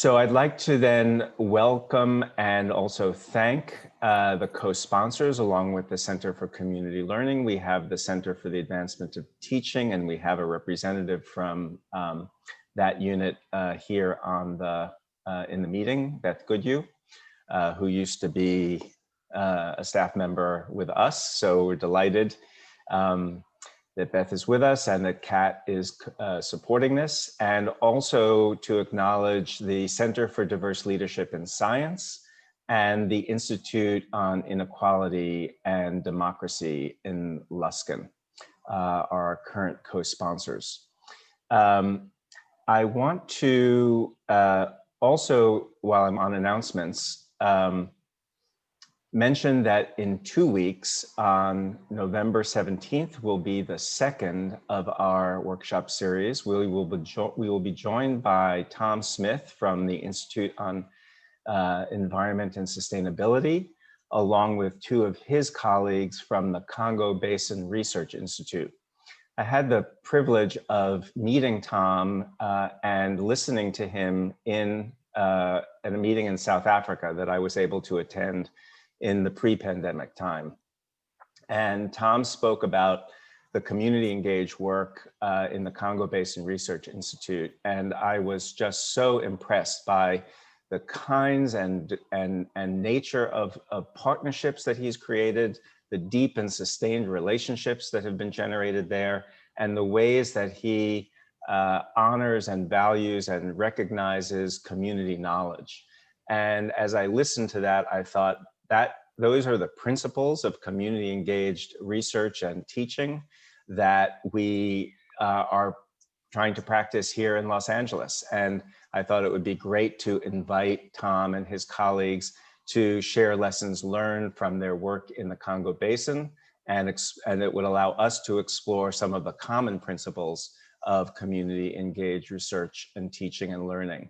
So I'd like to then welcome and also thank the co-sponsors along with the Center for Community Learning. We have the Center for the Advancement of Teaching, and we have a representative from that unit here on in the meeting, Beth Goodhue, who used to be a staff member with us. So we're delighted that Beth is with us and that Kat is supporting this, and also to acknowledge the Center for Diverse Leadership in Science and the Institute on Inequality and Democracy in Luskin, our current co-sponsors. I want to also, while I'm on announcements, mention that in 2 weeks, on November 17th, will be the second of our workshop series. We will be joined by Tom Smith from the Institute on Environment and Sustainability, along with 2 of his colleagues from the Congo Basin Research Institute. I had the privilege of meeting Tom and listening to him at a meeting in South Africa that I was able to attend in the pre-pandemic time. And Tom spoke about the community engaged work in the Congo Basin Research Institute. And I was just so impressed by the kinds and nature of partnerships that he's created, the deep and sustained relationships that have been generated there, and the ways that he honors and values and recognizes community knowledge. And as I listened to that, I thought, those are the principles of community engaged research and teaching that we are trying to practice here in Los Angeles. And I thought it would be great to invite Tom and his colleagues to share lessons learned from their work in the Congo Basin, and it would allow us to explore some of the common principles of community engaged research and teaching and learning.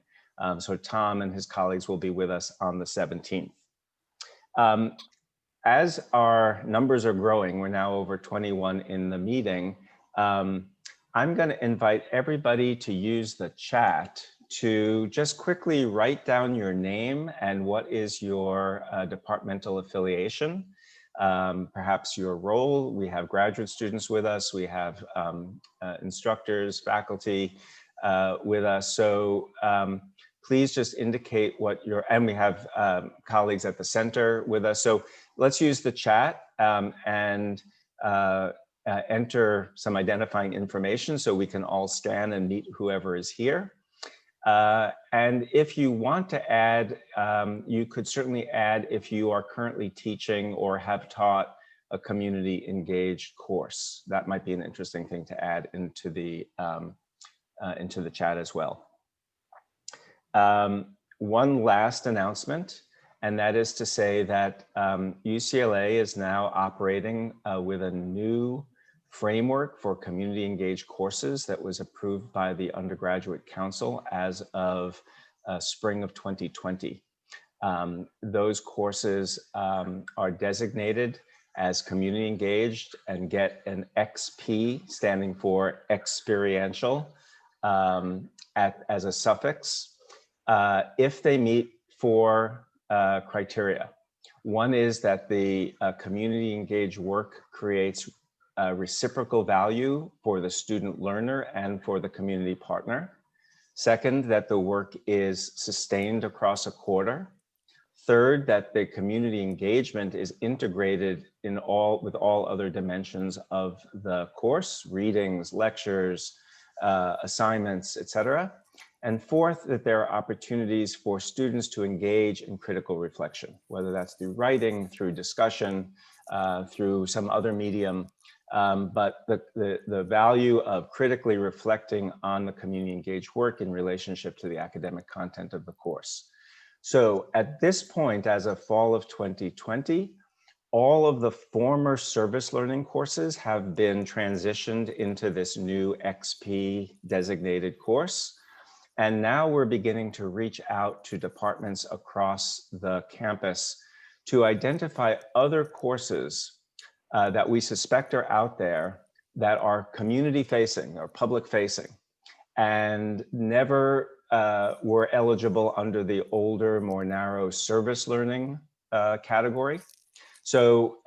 So Tom and his colleagues will be with us on the 17th. As our numbers are growing, we're now over 21 in the meeting, I'm going to invite everybody to use the chat to just quickly write down your name and what is your departmental affiliation, perhaps your role. We have graduate students with us, we have instructors, faculty with us. So please just indicate what and we have colleagues at the center with us. So let's use the chat and enter some identifying information so we can all scan and meet whoever is here. And if you want to add, you could certainly add if you are currently teaching or have taught a community engaged course. That might be an interesting thing to add into the chat as well. One last announcement, and that is to say that UCLA is now operating with a new framework for community engaged courses that was approved by the Undergraduate Council as of spring of 2020. Those courses are designated as community engaged and get an XP, standing for experiential, as a suffix, if they meet 4 criteria. One is that the community engaged work creates reciprocal value for the student learner and for the community partner. Second, that the work is sustained across a quarter. Third, that the community engagement is integrated with all other dimensions of the course, readings, lectures, assignments, etc. And fourth, that there are opportunities for students to engage in critical reflection, whether that's through writing, through discussion, through some other medium. But the value of critically reflecting on the community engaged work in relationship to the academic content of the course. So at this point, as of fall of 2020, all of the former service learning courses have been transitioned into this new XP designated course. And now we're beginning to reach out to departments across the campus to identify other courses that we suspect are out there that are community facing or public facing and never were eligible under the older, more narrow service learning category. So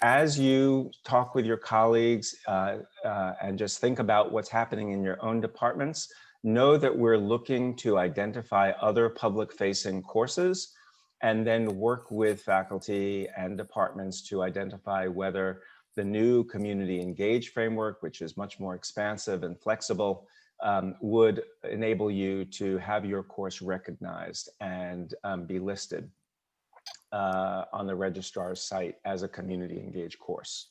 as you talk with your colleagues and just think about what's happening in your own departments, know that we're looking to identify other public-facing courses and then work with faculty and departments to identify whether the new community engaged framework, which is much more expansive and flexible, would enable you to have your course recognized and be listed on the registrar's site as a community engaged course.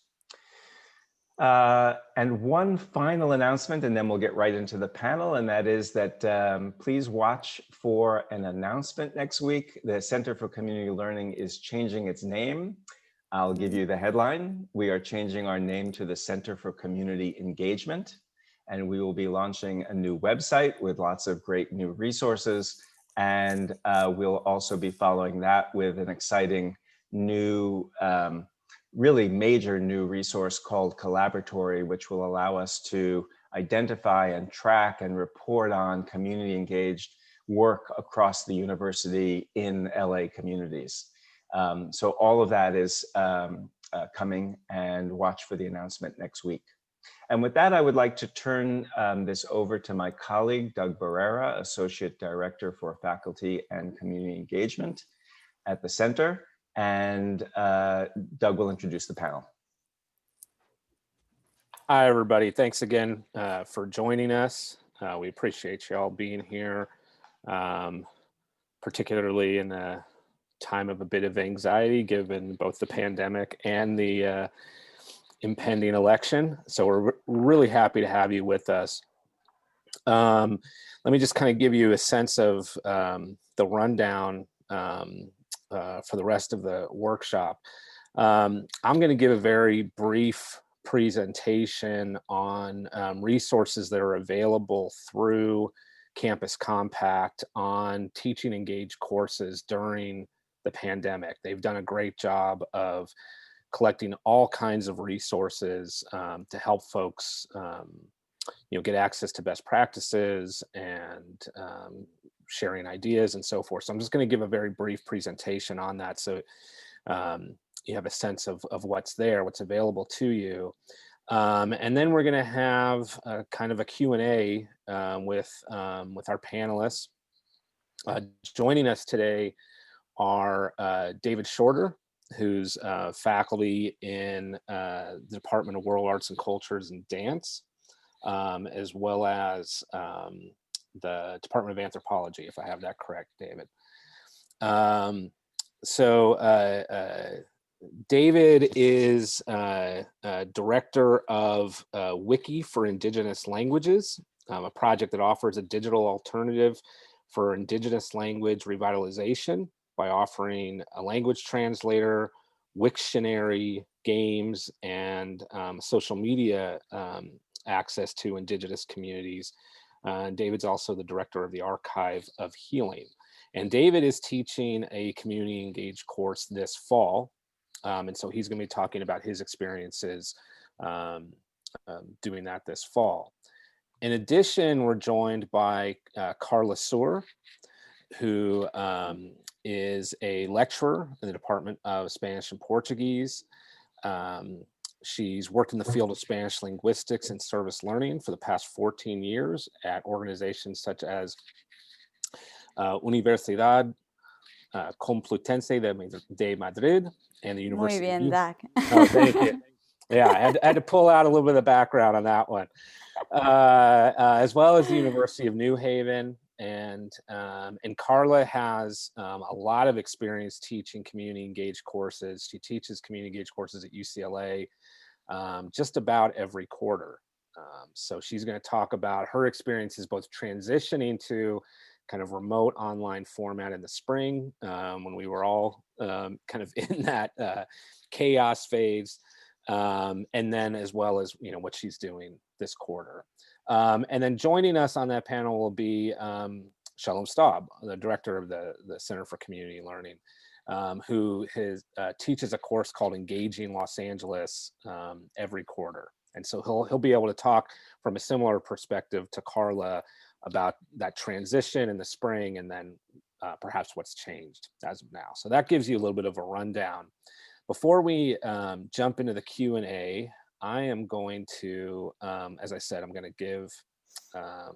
And one final announcement, and then we'll get right into the panel, and that is that please watch for an announcement next week. The Center for Community Learning is changing its name. I'll give you the headline. We are changing our name to the Center for Community Engagement, and we will be launching a new website with lots of great new resources. And we'll also be following that with an exciting new, really major new resource called Collaboratory, which will allow us to identify and track and report on community engaged work across the university in LA communities. So all of that is coming, and watch for the announcement next week. And with that, I would like to turn this over to my colleague, Doug Barrera, Associate Director for Faculty and Community Engagement at the Center. And Doug will introduce the panel. Hi, everybody. Thanks again for joining us. We appreciate you all being here, particularly in a time of a bit of anxiety, given both the pandemic and the impending election. So we're really happy to have you with us. Let me just kind of give you a sense of the rundown for the rest of the workshop. I'm going to give a very brief presentation on resources that are available through Campus Compact on teaching engaged courses during the pandemic. They've done a great job of collecting all kinds of resources to help folks get access to best practices and sharing ideas and so forth. So I'm just going to give a very brief presentation on that, so you have a sense of what's there, what's available to you. And then we're going to have kind of a Q&A with our panelists. Joining us today are David Shorter, who's faculty in the Department of World Arts and Cultures and Dance, as well as the Department of Anthropology, if I have that correct, David. David is director of Wiki for Indigenous Languages, a project that offers a digital alternative for Indigenous language revitalization by offering a language translator, Wiktionary, games, and social media access to Indigenous communities. David's also the director of the Archive of Healing. And David is teaching a community engaged course this fall. And so he's going to be talking about his experiences doing that this fall. In addition, we're joined by Carla Suhr, who is a lecturer in the Department of Spanish and Portuguese. She's worked in the field of Spanish linguistics and service learning for the past 14 years at organizations such as Universidad Complutense de Madrid and the University. Muy bien, Doug. Oh, thank you. Yeah, I had to pull out a little bit of background on that one. As well as the University of New Haven. And Carla has a lot of experience teaching community engaged courses. She teaches community engaged courses at UCLA just about every quarter. So she's going to talk about her experiences both transitioning to kind of remote online format in the spring when we were all kind of in that chaos phase, and then as well as what she's doing this quarter. And then joining us on that panel will be Shalom Staub, the director of the Center for Community Learning, who teaches a course called Engaging Los Angeles every quarter. And so he'll be able to talk from a similar perspective to Carla about that transition in the spring, and then perhaps what's changed as of now. So that gives you a little bit of a rundown. Before we jump into the Q&A, I am going to, as I said, I'm going to give kind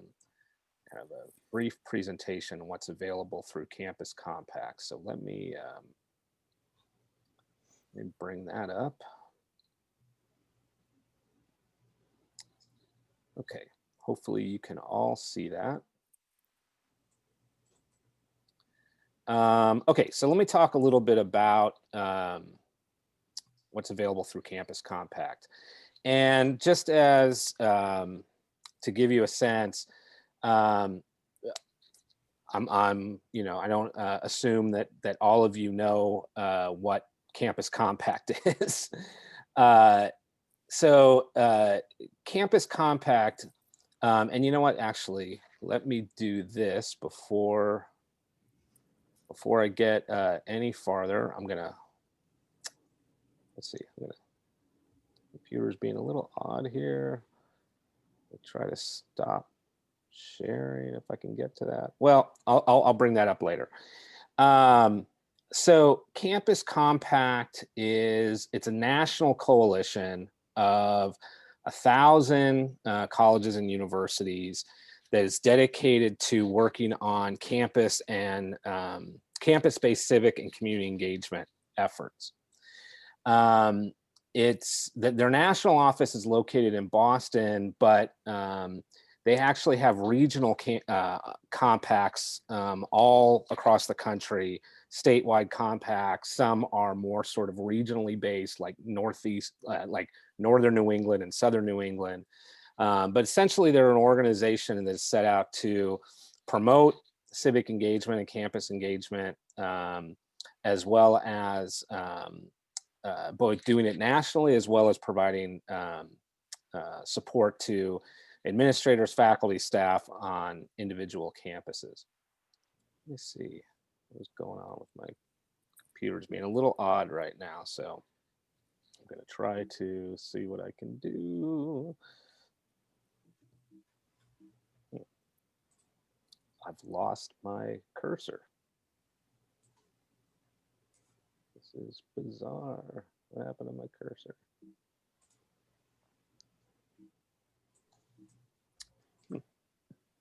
of a brief presentation on what's available through Campus Compact. So let me bring that up. Okay, hopefully you can all see that. Okay, so let me talk a little bit about what's available through Campus Compact. And just as to give you a sense, I'm you know, I don't assume that all of you know what Campus Compact is. So Campus Compact, and you know what, actually, let me do this before I get any farther. I'm gonna, let's see, computer's being a little odd here. I'll try to stop sharing if I can get to that. Well, I'll bring that up later. So Campus Compact it's a national coalition of 1,000 colleges and universities that is dedicated to working on campus and campus-based civic and community engagement efforts. Their national office is located in Boston, but they actually have regional compacts all across the country, statewide compacts. Some are more sort of regionally based, like Northeast, like Northern New England and Southern New England. But essentially, they're an organization that is set out to promote civic engagement and campus engagement, as well as both doing it nationally as well as providing support to administrators, faculty, staff on individual campuses. Let me see what's going on with my computer's being a little odd right now, so I'm going to try to see what I can do. I've lost my cursor. This is bizarre. What happened to my cursor?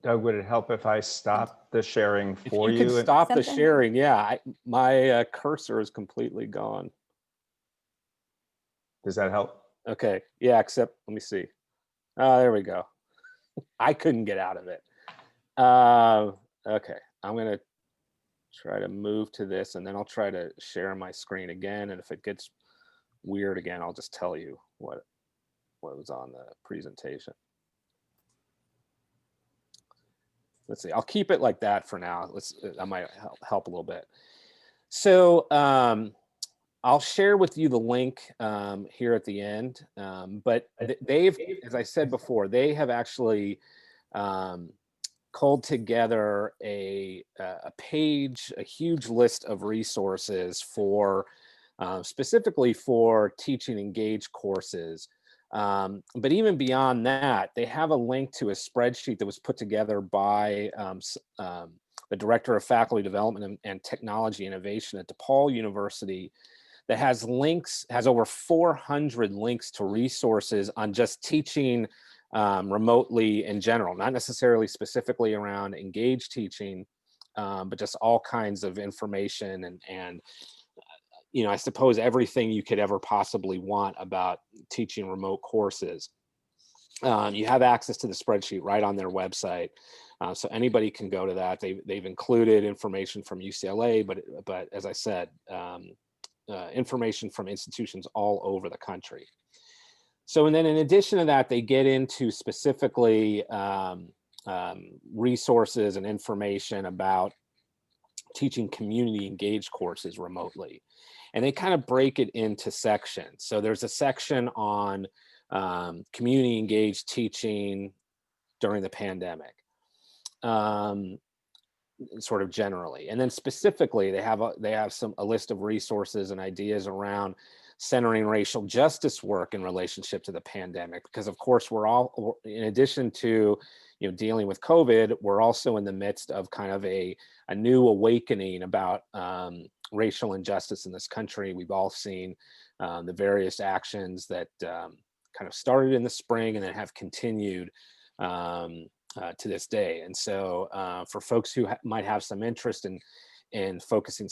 Doug, would it help if I stop the sharing for you? If you could stop the sharing, yeah. My cursor is completely gone. Does that help? Okay, yeah, except, let me see. There we go. I couldn't get out of it. Okay, I'm gonna try to move to this, and then I'll try to share my screen again, and if it gets weird again, I'll just tell you what was on the presentation. Let's see, I'll keep it like that for now. That might help a little bit. So I'll share with you the link here at the end, but they've, as I said before, they have actually culled together a page, a huge list of resources for specifically for teaching engaged courses. But even beyond that, they have a link to a spreadsheet that was put together by the Director of Faculty Development and Technology Innovation at DePaul University, that has links, has over 400 links to resources on just teaching remotely in general, not necessarily specifically around engaged teaching, but just all kinds of information and you know, I suppose everything you could ever possibly want about teaching remote courses. You have access to the spreadsheet right on their website, so anybody can go to that. They've included information from UCLA, but as I said, information from institutions all over the country. So, and then in addition to that, they get into specifically resources and information about teaching community engaged courses remotely. And they kind of break it into sections. So there's a section on community engaged teaching during the pandemic, sort of generally. And then specifically, they have a list of resources and ideas around centering racial justice work in relationship to the pandemic, because of course we're all, in addition to, dealing with COVID, we're also in the midst of kind of a new awakening about racial injustice in this country. We've all seen the various actions that kind of started in the spring and then have continued to this day. And so for folks who might have some interest in focusing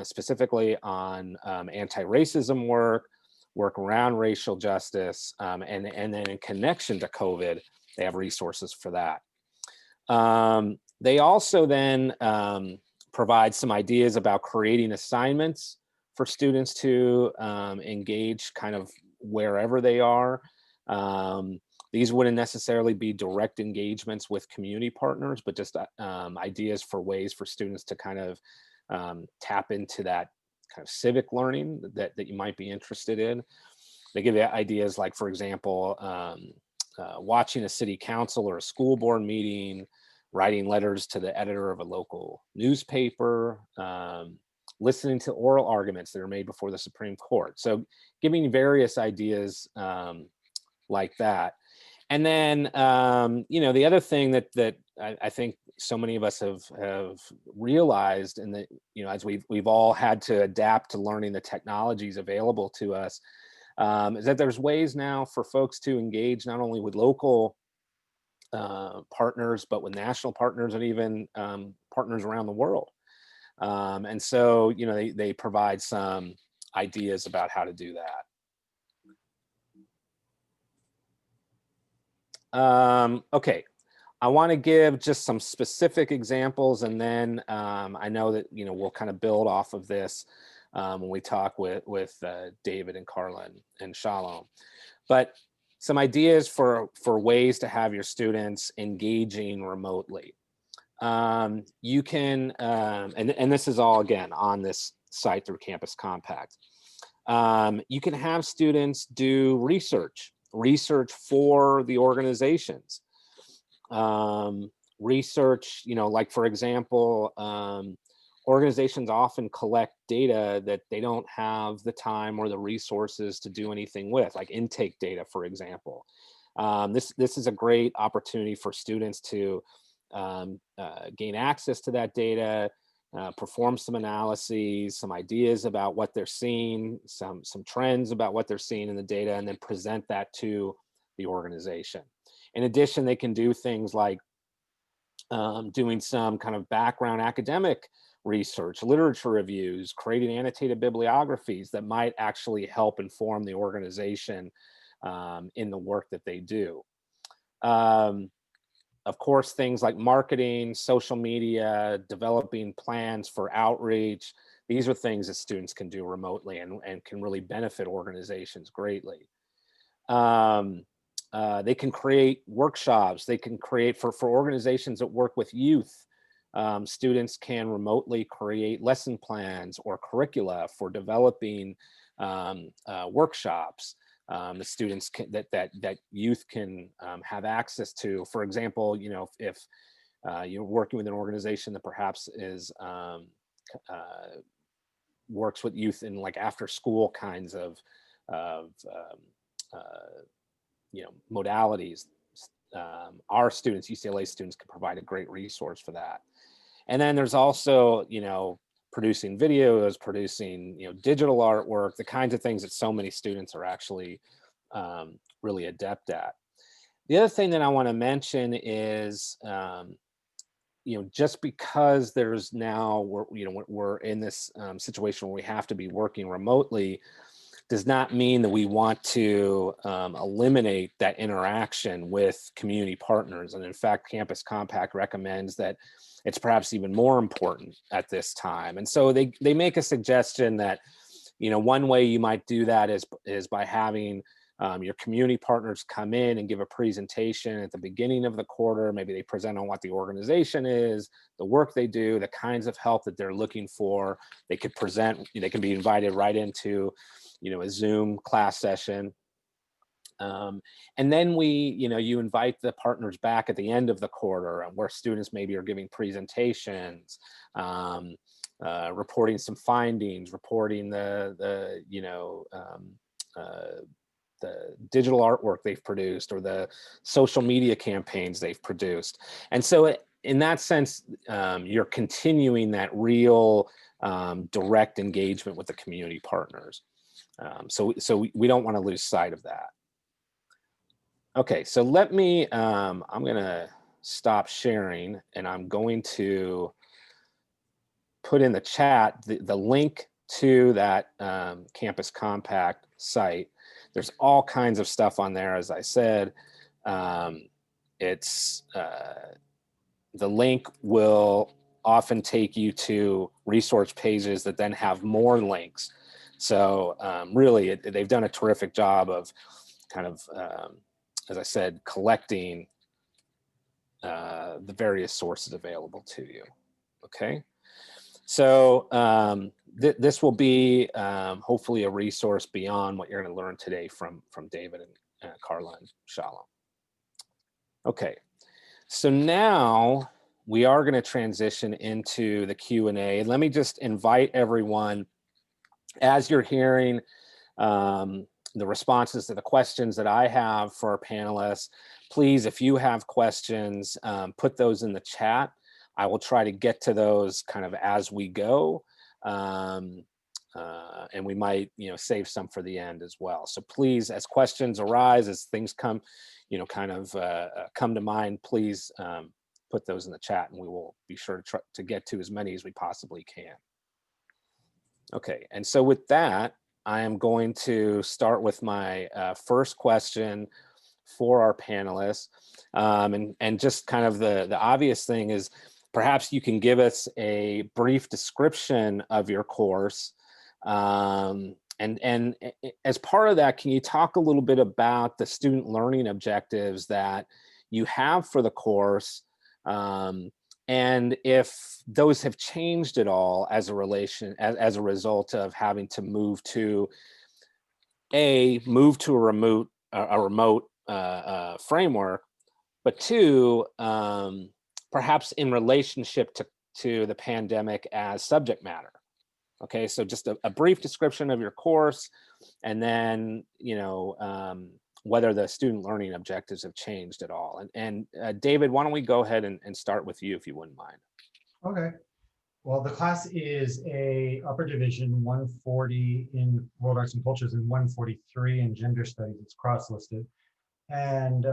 specifically on anti-racism work around racial justice, and then in connection to COVID, they have resources for that. They also then provide some ideas about creating assignments for students to engage kind of wherever they are. These wouldn't necessarily be direct engagements with community partners, but just ideas for ways for students to kind of tap into that kind of civic learning that you might be interested in. They give you ideas like, for example, watching a city council or a school board meeting, writing letters to the editor of a local newspaper, listening to oral arguments that are made before the Supreme Court. So giving various ideas like that. And then, the other thing that I think so many of us have realized, and that, as we've all had to adapt to learning the technologies available to us, is that there's ways now for folks to engage not only with local partners, but with national partners and even partners around the world. And so, they provide some ideas about how to do that. Okay, I want to give just some specific examples, and then I know that we'll kind of build off of this when we talk with David and Carla and Shalom. But some ideas for ways to have your students engaging remotely. You can, and this is all again on this site through Campus Compact. You can have students do research for the organizations. Research, like for example, organizations often collect data that they don't have the time or the resources to do anything with, like intake data, for example. This is a great opportunity for students to gain access to that data, perform some analyses, some ideas about what they're seeing, some trends about what they're seeing in the data, and then present that to the organization. In addition, they can do things like doing some kind of background academic research, literature reviews, creating annotated bibliographies that might actually help inform the organization in the work that they do. Of course, things like marketing, social media, developing plans for outreach, these are things that students can do remotely and can really benefit organizations greatly. They can create workshops. They can create for organizations that work with youth. Students can remotely create lesson plans or curricula for developing workshops. The students that youth can have access to. For example, if you're working with an organization that perhaps is works with youth in like after school kinds of modalities, our students, UCLA students, can provide a great resource for that. And then there's also producing videos, producing digital artwork, the kinds of things that so many students are actually really adept at. The other thing that I want to mention is just because there's now we're in this situation where we have to be working remotely does not mean that we want to eliminate that interaction with community partners. And in fact, Campus Compact recommends that it's perhaps even more important at this time. And so they make a suggestion that, one way you might do that is by having your community partners come in and give a presentation at the beginning of the quarter. Maybe they present on what the organization is, the work they do, the kinds of help that they're looking for. They could present, they can be invited right into a Zoom class session. And then you invite the partners back at the end of the quarter where students maybe are giving presentations, reporting some findings, reporting digital artwork they've produced or the social media campaigns they've produced. And so in that sense, you're continuing that real direct engagement with the community partners. So we don't want to lose sight of that. Okay, so let me, I'm gonna stop sharing and I'm going to put in the chat the link to that Campus Compact site. There's all kinds of stuff on there, as I said. It's the link will often take you to resource pages that then have more links. So really, they've done a terrific job of kind of, as I said, collecting the various sources available to you. Okay, so this will be hopefully a resource beyond what you're going to learn today from David and Carla and Shalom. Okay, so now we are going to transition into the Q&A. Let me just invite everyone, as you're hearing the responses to the questions that I have for our panelists, please, if you have questions, put those in the chat. I will try to get to those kind of as we go. And we might, save some for the end as well. So please, as questions arise, as things come, kind of come to mind, please put those in the chat and we will be sure to try to get to as many as we possibly can. Okay, and so with that, I am going to start with my first question for our panelists. And just kind of the obvious thing is, perhaps you can give us a brief description of your course. And as part of that, can you talk a little bit about the student learning objectives that you have for the course? And if those have changed at all as a result of having to move to a remote framework, but two, perhaps in relationship to the pandemic as subject matter. Okay, so just a brief description of your course, and then whether the student learning objectives have changed at all. And David, why don't we go ahead and start with you, if you wouldn't mind. Okay. Well, the class is a upper division, 140 in World Arts and Cultures and 143 in Gender Studies. It's cross-listed. And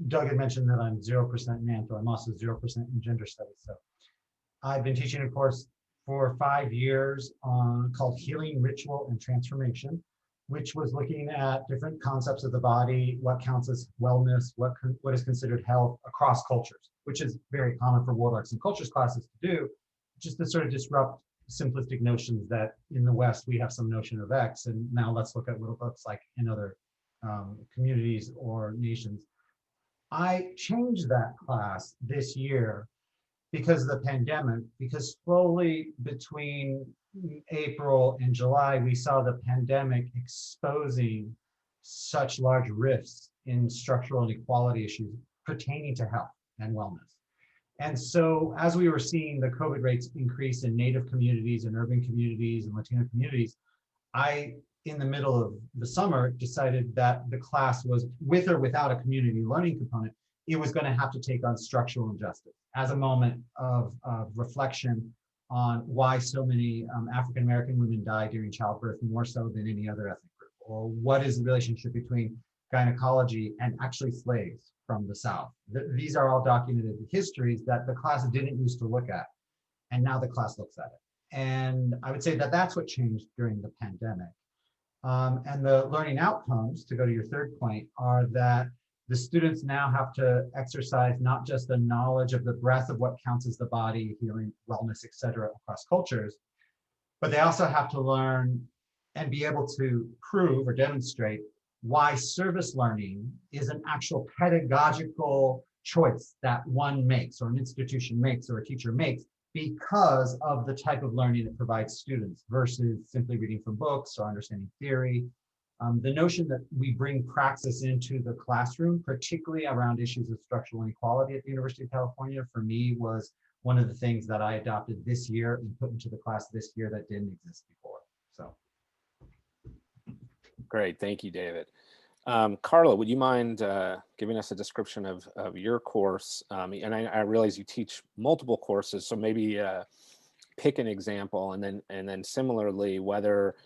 Doug had mentioned that I'm 0% in Anthro. I'm also 0% in Gender Studies. So I've been teaching a course for 5 years called Healing, Ritual, and Transformation, which was looking at different concepts of the body, what counts as wellness, what is considered health across cultures, which is very common for World Arts and Cultures classes to do, just to sort of disrupt simplistic notions that in the West we have some notion of X, and now let's look at what it looks like in other communities or nations. I changed that class this year because of the pandemic, because slowly between April and July, we saw the pandemic exposing such large rifts in structural inequality issues pertaining to health and wellness. And so as we were seeing the COVID rates increase in Native communities and urban communities and Latino communities, I, in the middle of the summer, decided that the class was, with or without a community learning component, it was going to have to take on structural injustice as a moment of reflection on why so many African-American women die during childbirth more so than any other ethnic group, or what is the relationship between gynecology and actually slaves from the South. These are all documented histories that the class didn't used to look at, and now the class looks at it. And I would say that that's what changed during the pandemic. And the learning outcomes, to go to your third point, are that the students now have to exercise not just the knowledge of the breadth of what counts as the body, healing, wellness, et cetera, across cultures, but they also have to learn and be able to prove or demonstrate why service learning is an actual pedagogical choice that one makes, or an institution makes, or a teacher makes, because of the type of learning it provides students versus simply reading from books or understanding theory. The notion that we bring praxis into the classroom, particularly around issues of structural inequality at the University of California, for me was one of the things that I adopted this year and put into the class this year that didn't exist before. So. Great, thank you, David. Carla, would you mind giving us a description of your course? And I realize you teach multiple courses, so maybe pick an example, and then similarly, whether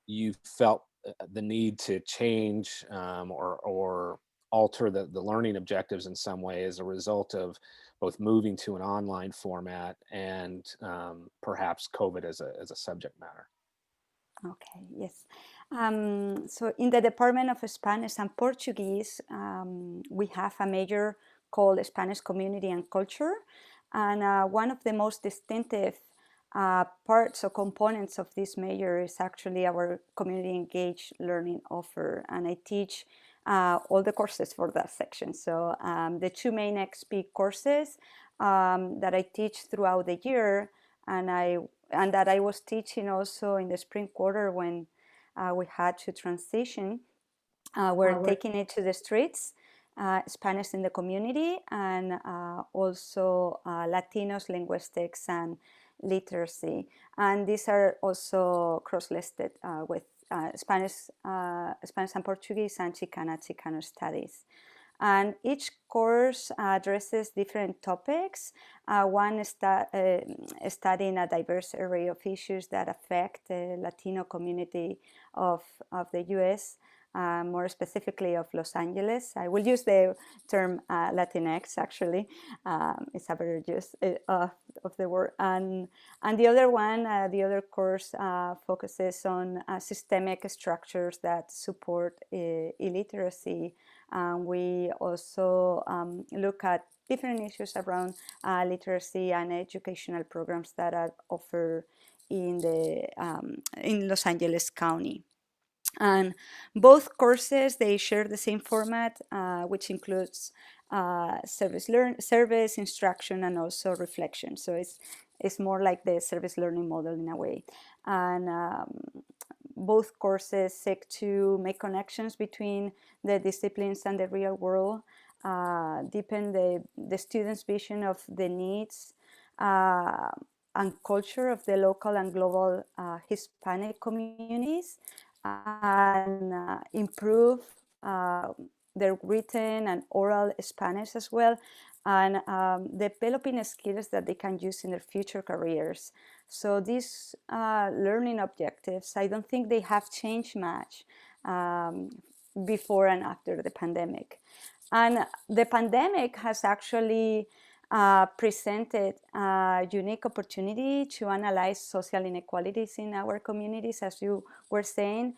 you felt the need to change or alter the learning objectives in some way as a result of both moving to an online format and perhaps COVID as a subject matter. Okay, yes. So in the Department of Spanish and Portuguese, we have a major called Spanish Community and Culture. And one of the most distinctive parts or components of this major is actually our community engaged learning offer. And I teach all the courses for that section. So the two main XP courses that I teach throughout the year, and that I was teaching also in the spring quarter when we had to transition. We're taking it to the streets, Spanish in the community, and also Latinos, linguistics, and literacy. And these are also cross-listed with Spanish and Portuguese and Chicano studies. And each course addresses different topics. One is studying a diverse array of issues that affect the Latino community of the US, more specifically of Los Angeles. I will use the term Latinx, actually. It's a better use of the word. And the other one, the other course focuses on systemic structures that support illiteracy. We also look at different issues around literacy and educational programs that are offered in Los Angeles County. And both courses, they share the same format, which includes service, instruction, and also reflection. So it's more like the service learning model in a way. And both courses seek to make connections between the disciplines and the real world, deepen the students' vision of the needs and culture of the local and global Hispanic communities, and improve their written and oral Spanish as well, and developing skills that they can use in their future careers. So these learning objectives, I don't think they have changed much before and after the pandemic. And the pandemic has actually presented a unique opportunity to analyze social inequalities in our communities, as you were saying.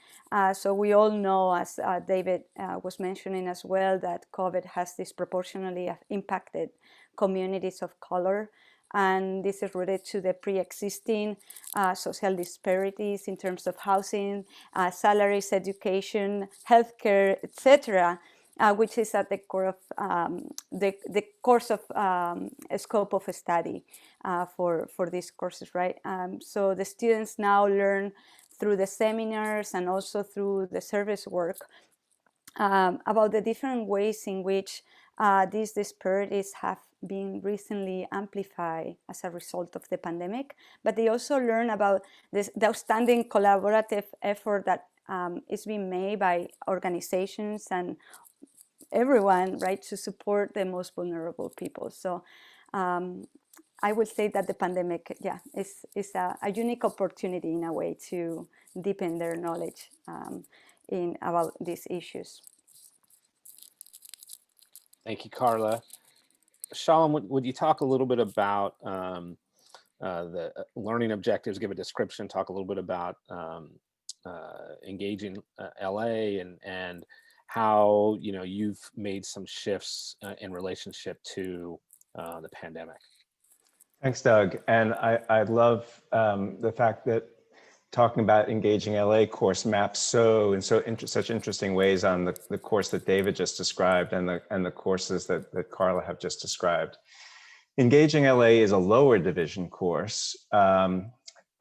So we all know, as David was mentioning as well, that COVID has disproportionately impacted communities of color. And this is related to the pre-existing social disparities in terms of housing, salaries, education, healthcare, etc., which is at the core of the course of scope of study for these courses, right? So the students now learn through the seminars and also through the service work about the different ways in which these disparities have been recently amplified as a result of the pandemic. But they also learn about the outstanding collaborative effort that is being made by organizations and everyone, right, to support the most vulnerable people. So I would say that the pandemic, is a unique opportunity in a way to deepen their knowledge about these issues. Thank you, Carla. Shalom, would you talk a little bit about the learning objectives, give a description, talk a little bit about engaging LA and how you've made some shifts in relationship to the pandemic. Thanks, Doug. And I love the fact that talking about engaging LA course maps such interesting ways on the course that David just described and the courses that Carla have just described. Engaging LA is a lower division course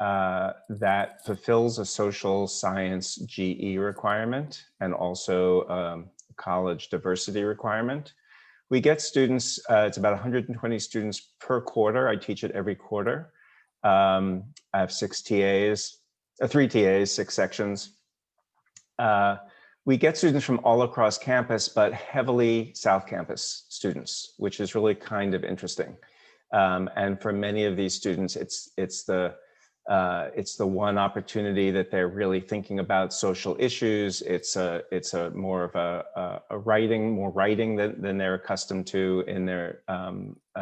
that fulfills a social science GE requirement and also a college diversity requirement. We get students, it's about 120 students per quarter. I teach it every quarter. I have 3 TAs, 6 sections. we get students from all across campus, but heavily South Campus students, which is really kind of interesting. And for many of these students, it's the one opportunity that they're really thinking about social issues. It's a more of a more writing than they're accustomed to in their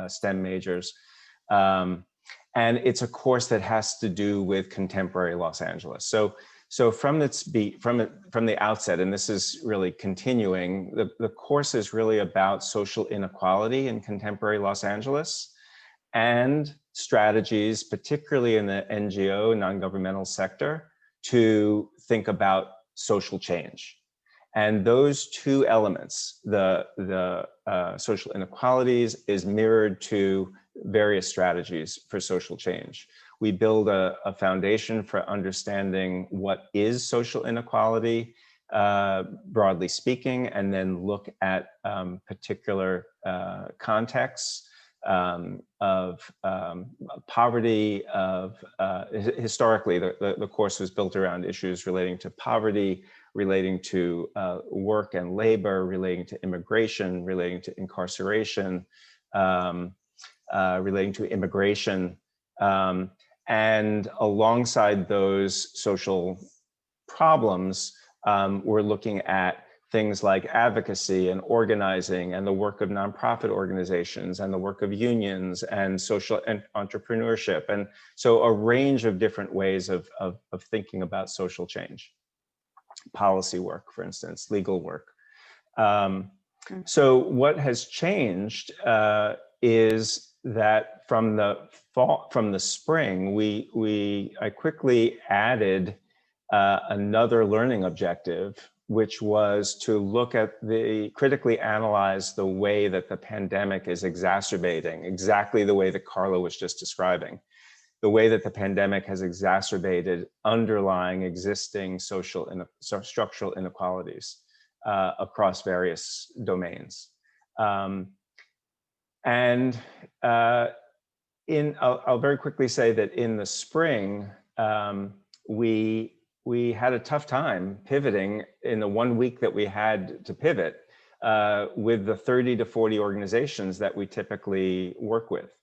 STEM majors. And it's a course that has to do with contemporary Los Angeles. So from the outset, and this is really continuing, the course is really about social inequality in contemporary Los Angeles and strategies, particularly in the NGO, non-governmental sector, to think about social change. And those two elements, the social inequalities, is mirrored to various strategies for social change. We build a foundation for understanding what is social inequality, broadly speaking, and then look at particular contexts of poverty, historically, the course was built around issues relating to poverty, relating to work and labor, relating to immigration, relating to incarceration, relating to immigration. And alongside those social problems, we're looking at things like advocacy and organizing and the work of nonprofit organizations and the work of unions and social and entrepreneurship. And so a range of different ways of thinking about social change, policy work, for instance, legal work. So what has changed is that from the spring, I quickly added another learning objective, which was to look at critically analyze the way that the pandemic is exacerbating, exactly the way that Carla was just describing, the way that the pandemic has exacerbated underlying existing social and structural inequalities across various domains. I'll very quickly say that in the spring, we had a tough time pivoting in the 1 week that we had to pivot with the 30 to 40 organizations that we typically work with.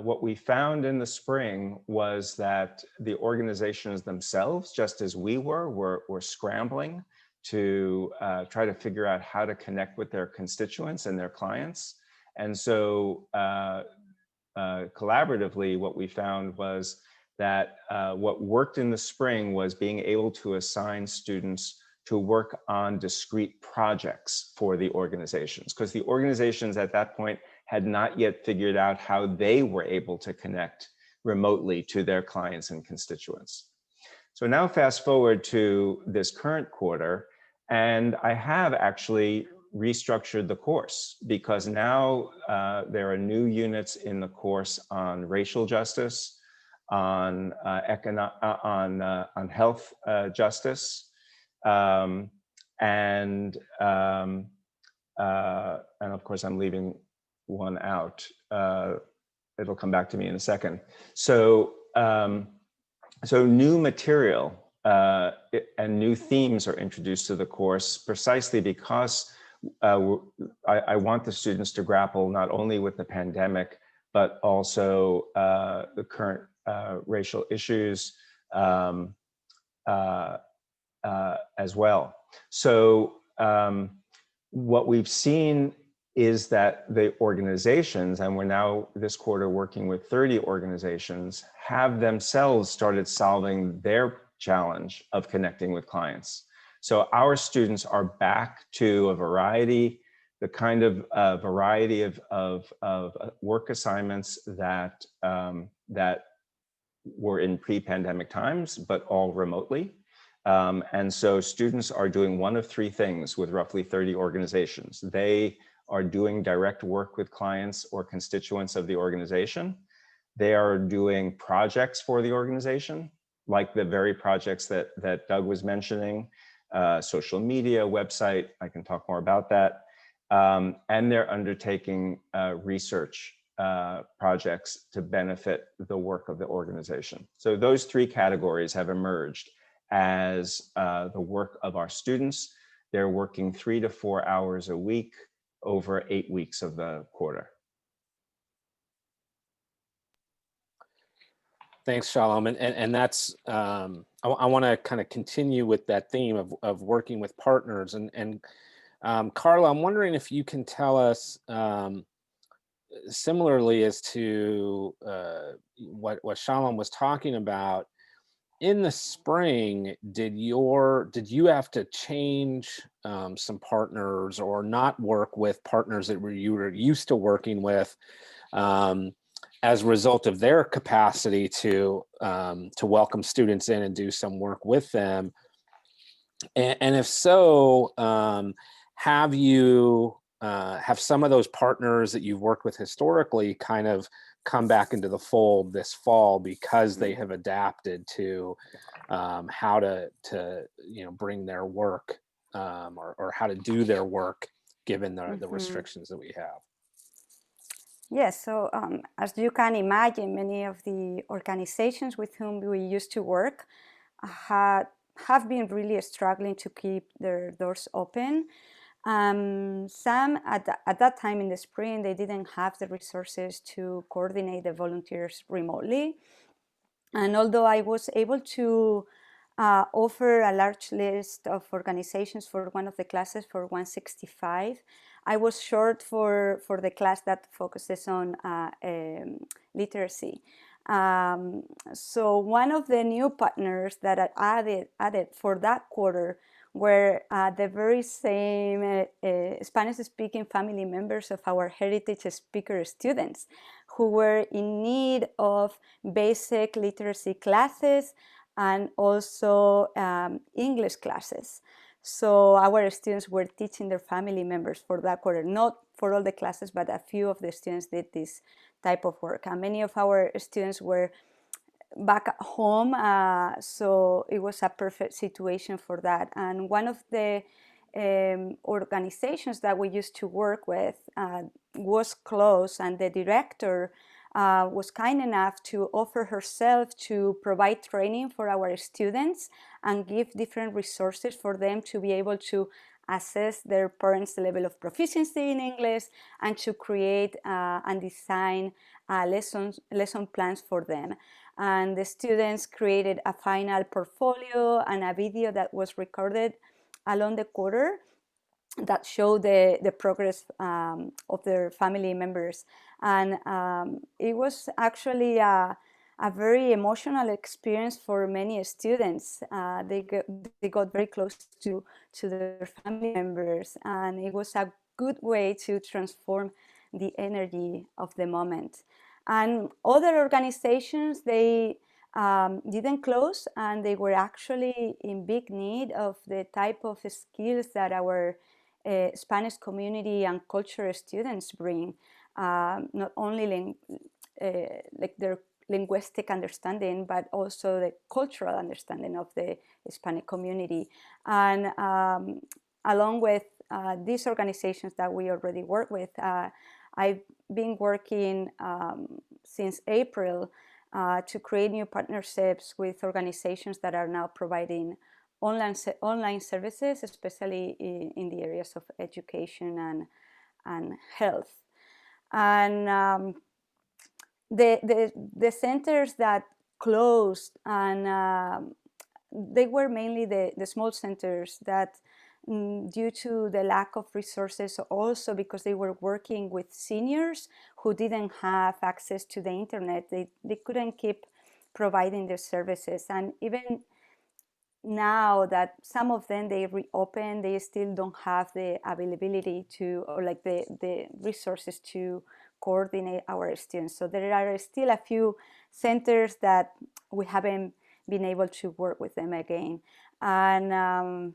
What we found in the spring was that the organizations themselves, just as we were scrambling to try to figure out how to connect with their constituents and their clients. And so collaboratively, what we found was that what worked in the spring was being able to assign students to work on discrete projects for the organizations, because the organizations at that point had not yet figured out how they were able to connect remotely to their clients and constituents. So now fast forward to this current quarter, and I have actually restructured the course because now there are new units in the course on racial justice, on health justice, and of course I'm leaving one out. It'll come back to me in a second. So new material and new themes are introduced to the course precisely because I want the students to grapple not only with the pandemic, but also the current racial issues as well. So what we've seen is that the organizations, and we're now this quarter working with 30 organizations, have themselves started solving their challenge of connecting with clients. So our students are back to the kind of variety of work assignments that were in pre-pandemic times, but all remotely. And so students are doing one of three things with roughly 30 organizations. They are doing direct work with clients or constituents of the organization. They are doing projects for the organization, like the very projects that Doug was mentioning, social media, website, I can talk more about that. And they're undertaking research projects to benefit the work of the organization. So those three categories have emerged. as the work of our students. They're working 3 to 4 hours a week over 8 weeks of the quarter. Thanks, Shalom. And that's, I want to kind of continue with that theme of working with partners. And Carla, I'm wondering if you can tell us, similarly as to what Shalom was talking about, in the spring, did you have to change some partners or not work with partners that you were used to working with as a result of their capacity to welcome students in and do some work with them? And if so, have some of those partners that you've worked with historically kind of come back into the fold this fall because they have adapted to how to bring their work or how to do their work given the restrictions that we have? Yes, so as you can imagine, many of the organizations with whom we used to work have been really struggling to keep their doors open. Some at that time in the spring, they didn't have the resources to coordinate the volunteers remotely. And although I was able to offer a large list of organizations for one of the classes for 165, I was short for the class that focuses on literacy. So one of the new partners that I added for that quarter were the very same Spanish-speaking family members of our heritage speaker students who were in need of basic literacy classes and also English classes. So our students were teaching their family members for that quarter, not for all the classes, but a few of the students did this type of work. And many of our students were back at home, so it was a perfect situation for that. And one of the organizations that we used to work with was closed, and the director was kind enough to offer herself to provide training for our students and give different resources for them to be able to assess their parents' level of proficiency in English and to create and design lesson plans for them. And the students created a final portfolio and a video that was recorded along the quarter that showed the progress of their family members. And it was actually a very emotional experience for many students. They got very close to their family members, and it was a good way to transform the energy of the moment. And other organizations, they didn't close, and they were actually in big need of the type of skills that our Spanish community and culture students bring, not only like their linguistic understanding, but also the cultural understanding of the Hispanic community. And along with these organizations that we already work with, I've been working since April to create new partnerships with organizations that are now providing online services, especially in the areas of education and health. And the centers that closed, and they were mainly the small centers that, due to the lack of resources, also because they were working with seniors who didn't have access to the internet, they couldn't keep providing their services. And even now that some of them they reopen, they still don't have the availability to, or like the resources to coordinate our students. So there are still a few centers that we haven't been able to work with them again. And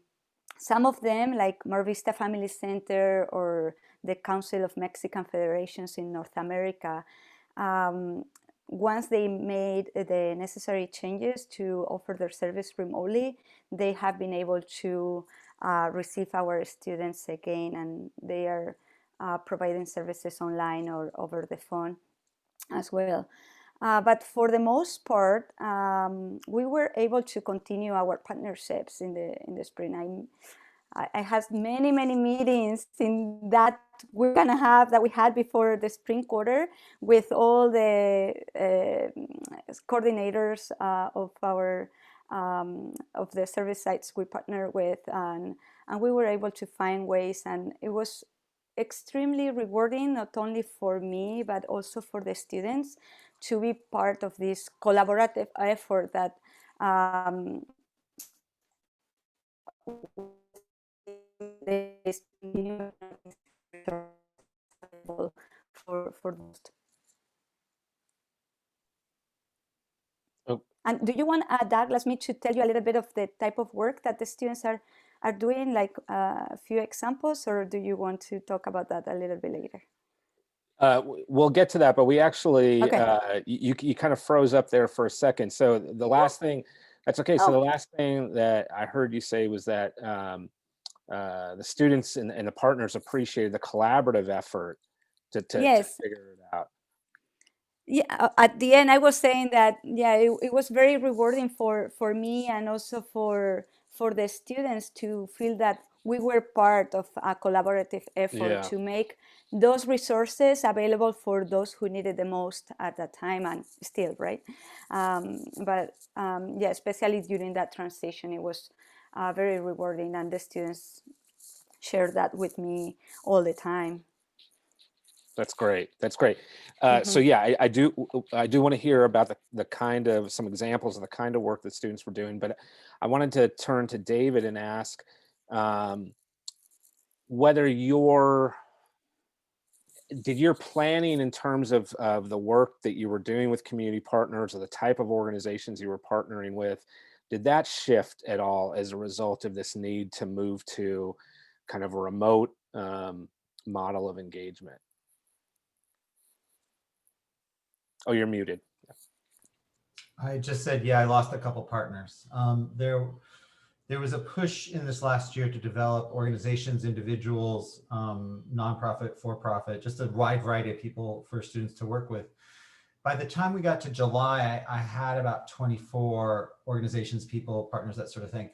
some of them, like Mar Vista Family Center or the Council of Mexican Federations in North America, once they made the necessary changes to offer their service remotely, they have been able to receive our students again, and they are providing services online or over the phone as well. But for the most part, we were able to continue our partnerships in the spring. I had many meetings in that week and a half that we had before the spring quarter with all the coordinators of our of the service sites we partner with, and we were able to find ways, and it was extremely rewarding, not only for me but also for the students, to be part of this collaborative effort that for most. Oh. And do you want Douglas me to tell you a little bit of the type of work that the students are doing, like a few examples, or do you want to talk about that a little bit later? We'll get to that, but we actually, Okay. you kind of froze up there for a second. So the last thing, that's okay. So the last thing that I heard you say was that the students and the partners appreciated the collaborative effort to Yes. figure it out. Yeah, at the end I was saying that, yeah, it was very rewarding for me and also for the students to feel that we were part of a collaborative effort to make those resources available for those who needed the most at that time, and still, right? Yeah, especially during that transition, it was very rewarding, and the students shared that with me all the time. That's great. That's great. So yeah, I do want to hear about the kind of, some examples of the kind of work that students were doing, but I wanted to turn to David and ask whether did your planning in terms of the work that you were doing with community partners, or the type of organizations you were partnering with, did that shift at all as a result of this need to move to kind of a remote model of engagement? Oh, you're muted. I just said, yeah, I lost a couple partners. There was a push in this last year to develop organizations, individuals, nonprofit, for-profit, just a wide variety of people for students to work with. By the time we got to July, I had about 24 organizations, people, partners, that sort of thing.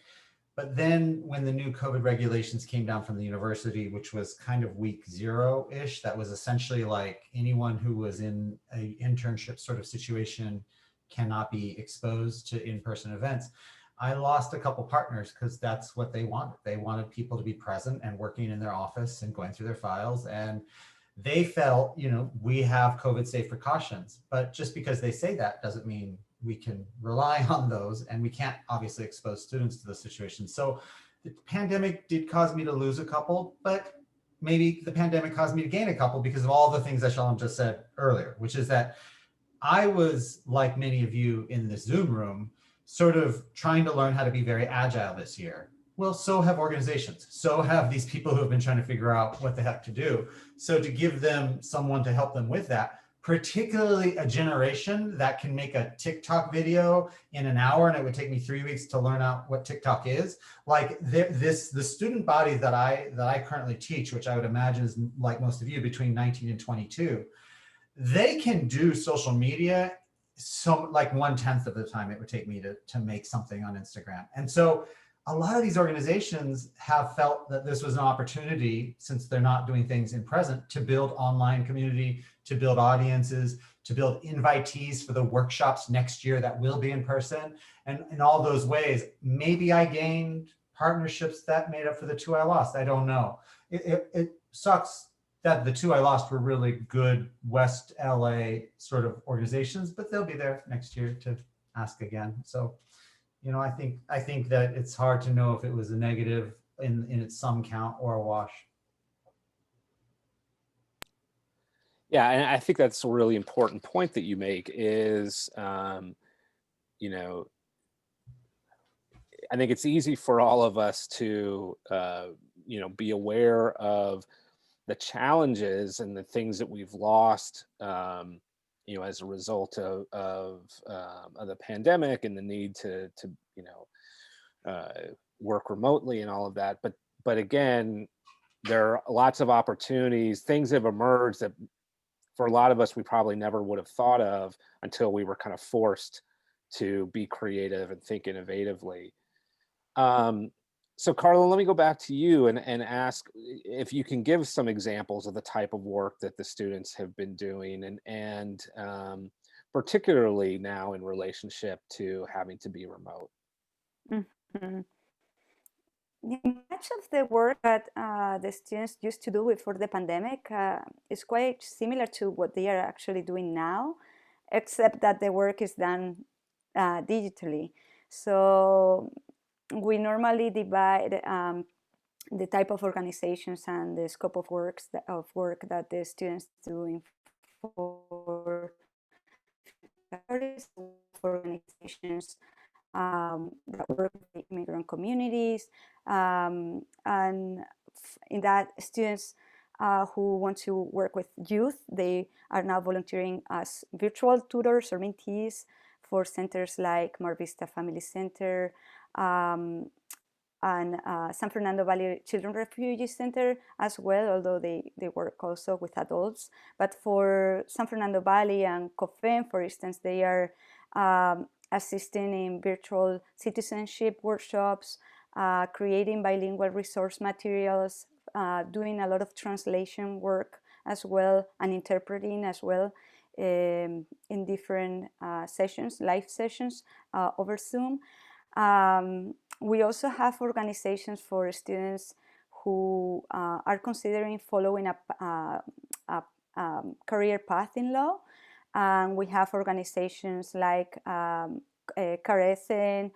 But then when the new COVID regulations came down from the university, which was kind of week 0-ish, that was essentially like anyone who was in an internship sort of situation cannot be exposed to in-person events. I lost a couple partners because that's what they wanted. They wanted people to be present and working in their office and going through their files. And they felt, we have COVID safe precautions, but just because they say that doesn't mean we can rely on those, and we can't obviously expose students to those situations. So the pandemic did cause me to lose a couple, but maybe the pandemic caused me to gain a couple because of all the things that Shalom just said earlier, which is that I was, like many of you in this Zoom room, sort of trying to learn how to be very agile this year. Well, so have organizations. So have these people who have been trying to figure out what the heck to do. So to give them someone to help them with that, particularly a generation that can make a TikTok video in an hour, and it would take me 3 weeks to learn out what TikTok is. Like the student body that I currently teach, which I would imagine is, like most of you, between 19 and 22, they can do social media like 1/10 of the time it would take me to make something on Instagram. And so a lot of these organizations have felt that this was an opportunity, since they're not doing things in present, to build online community, to build audiences, to build invitees for the workshops next year that will be in person. And in all those ways, maybe I gained partnerships that made up for the 2 I lost. I don't know. It sucks that the 2 I lost were really good West LA sort of organizations, but they'll be there next year to ask again. So, I think that it's hard to know if it was a negative in its sum count or a wash. Yeah, and I think that's a really important point that you make is, I think it's easy for all of us to, be aware of the challenges and the things that we've lost, as a result of the pandemic and the need to work remotely and all of that. But again, there are lots of opportunities. Things have emerged that for a lot of us, we probably never would have thought of until we were kind of forced to be creative and think innovatively. So Carla, let me go back to you and ask if you can give some examples of the type of work that the students have been doing, and particularly now in relationship to having to be remote. Mhm. Much of the work that the students used to do before the pandemic is quite similar to what they are actually doing now, except that the work is done digitally. So we normally divide the type of organizations and the scope of work that the students do in four categories of organizations that work with immigrant communities. And in that, students who want to work with youth, they are now volunteering as virtual tutors or mentees for centers like Mar Vista Family Center, and San Fernando Valley Children Refugee Center as well, although they work also with adults. But for San Fernando Valley and COFEM, for instance, they are assisting in virtual citizenship workshops, creating bilingual resource materials, doing a lot of translation work as well, and interpreting as well in different sessions, live sessions over Zoom. We also have organizations for students who are considering following a career path in law. And we have organizations like Carecen,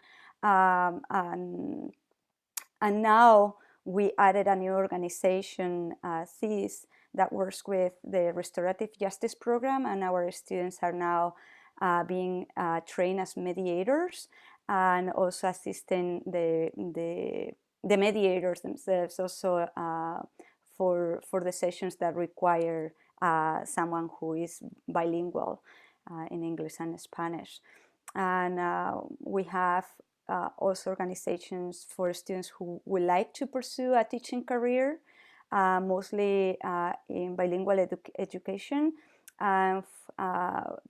and now we added a new organization, CIS, that works with the Restorative Justice Program, and our students are now being trained as mediators, and also assisting the mediators themselves also for the sessions that require someone who is bilingual in English and Spanish. And we have also organizations for students who would like to pursue a teaching career, mostly in bilingual education. And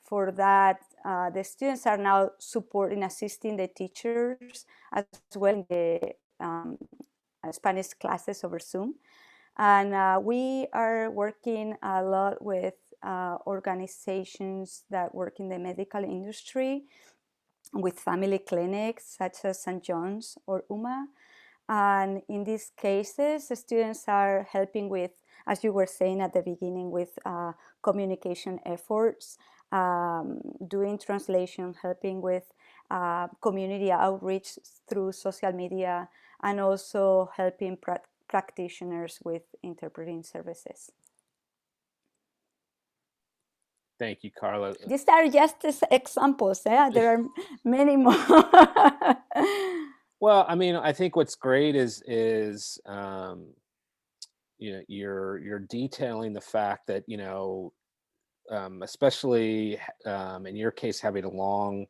for that, the students are now supporting, assisting the teachers as well in the Spanish classes over Zoom. And we are working a lot with organizations that work in the medical industry, with family clinics such as St. John's or UMA. And in these cases, the students are helping with, as you were saying at the beginning, with communication efforts, doing translation, helping with community outreach through social media, and also helping practitioners with interpreting services. Thank you, Carla. These are just examples. There are many more. Well, I mean, I think what's great is you know, you're detailing the fact that, you know, especially in your case, having a long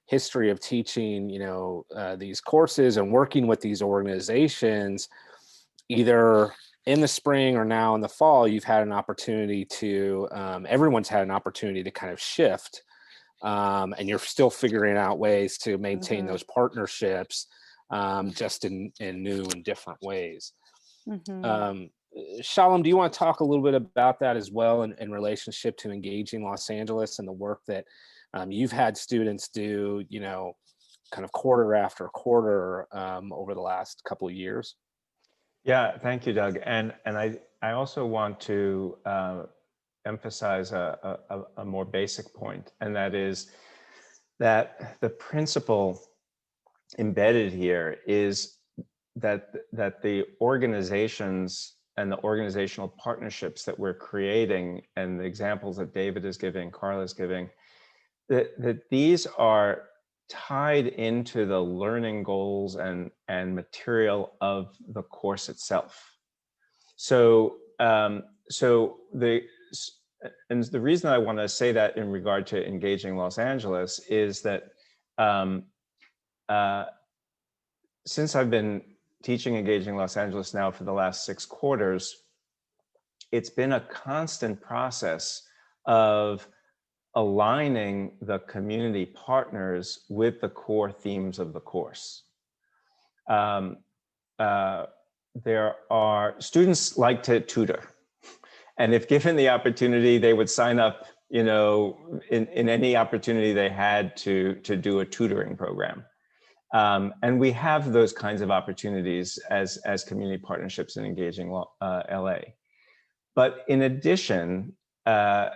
history of teaching, you know, these courses and working with these organizations, either in the spring or now in the fall, you've had an opportunity to, everyone's had an opportunity to kind of shift, and you're still figuring out ways to maintain those partnerships, just in new and different ways. Shalom, do you want to talk a little bit about that as well in relationship to Engaging Los Angeles and the work that you've had students do, you know, kind of quarter after quarter over the last couple of years? Yeah, thank you, Doug. And I also want to emphasize a more basic point, and that is that the principle embedded here is that the organizations and the organizational partnerships that we're creating, and the examples that David is giving, Carla is giving, that these are tied into the learning goals and material of the course itself. So the reason I want to say that in regard to Engaging Los Angeles is that since I've been teaching Engaging Los Angeles now for the last 6 quarters, it's been a constant process of aligning the community partners with the core themes of the course. There are students like to tutor, and if given the opportunity, they would sign up, you know, in any opportunity they had to do a tutoring program. And we have those kinds of opportunities as community partnerships in Engaging LA. But in addition, I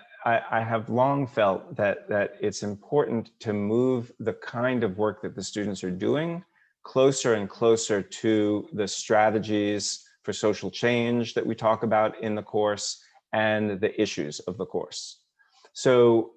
have long felt that it's important to move the kind of work that the students are doing closer and closer to the strategies for social change that we talk about in the course and the issues of the course. So,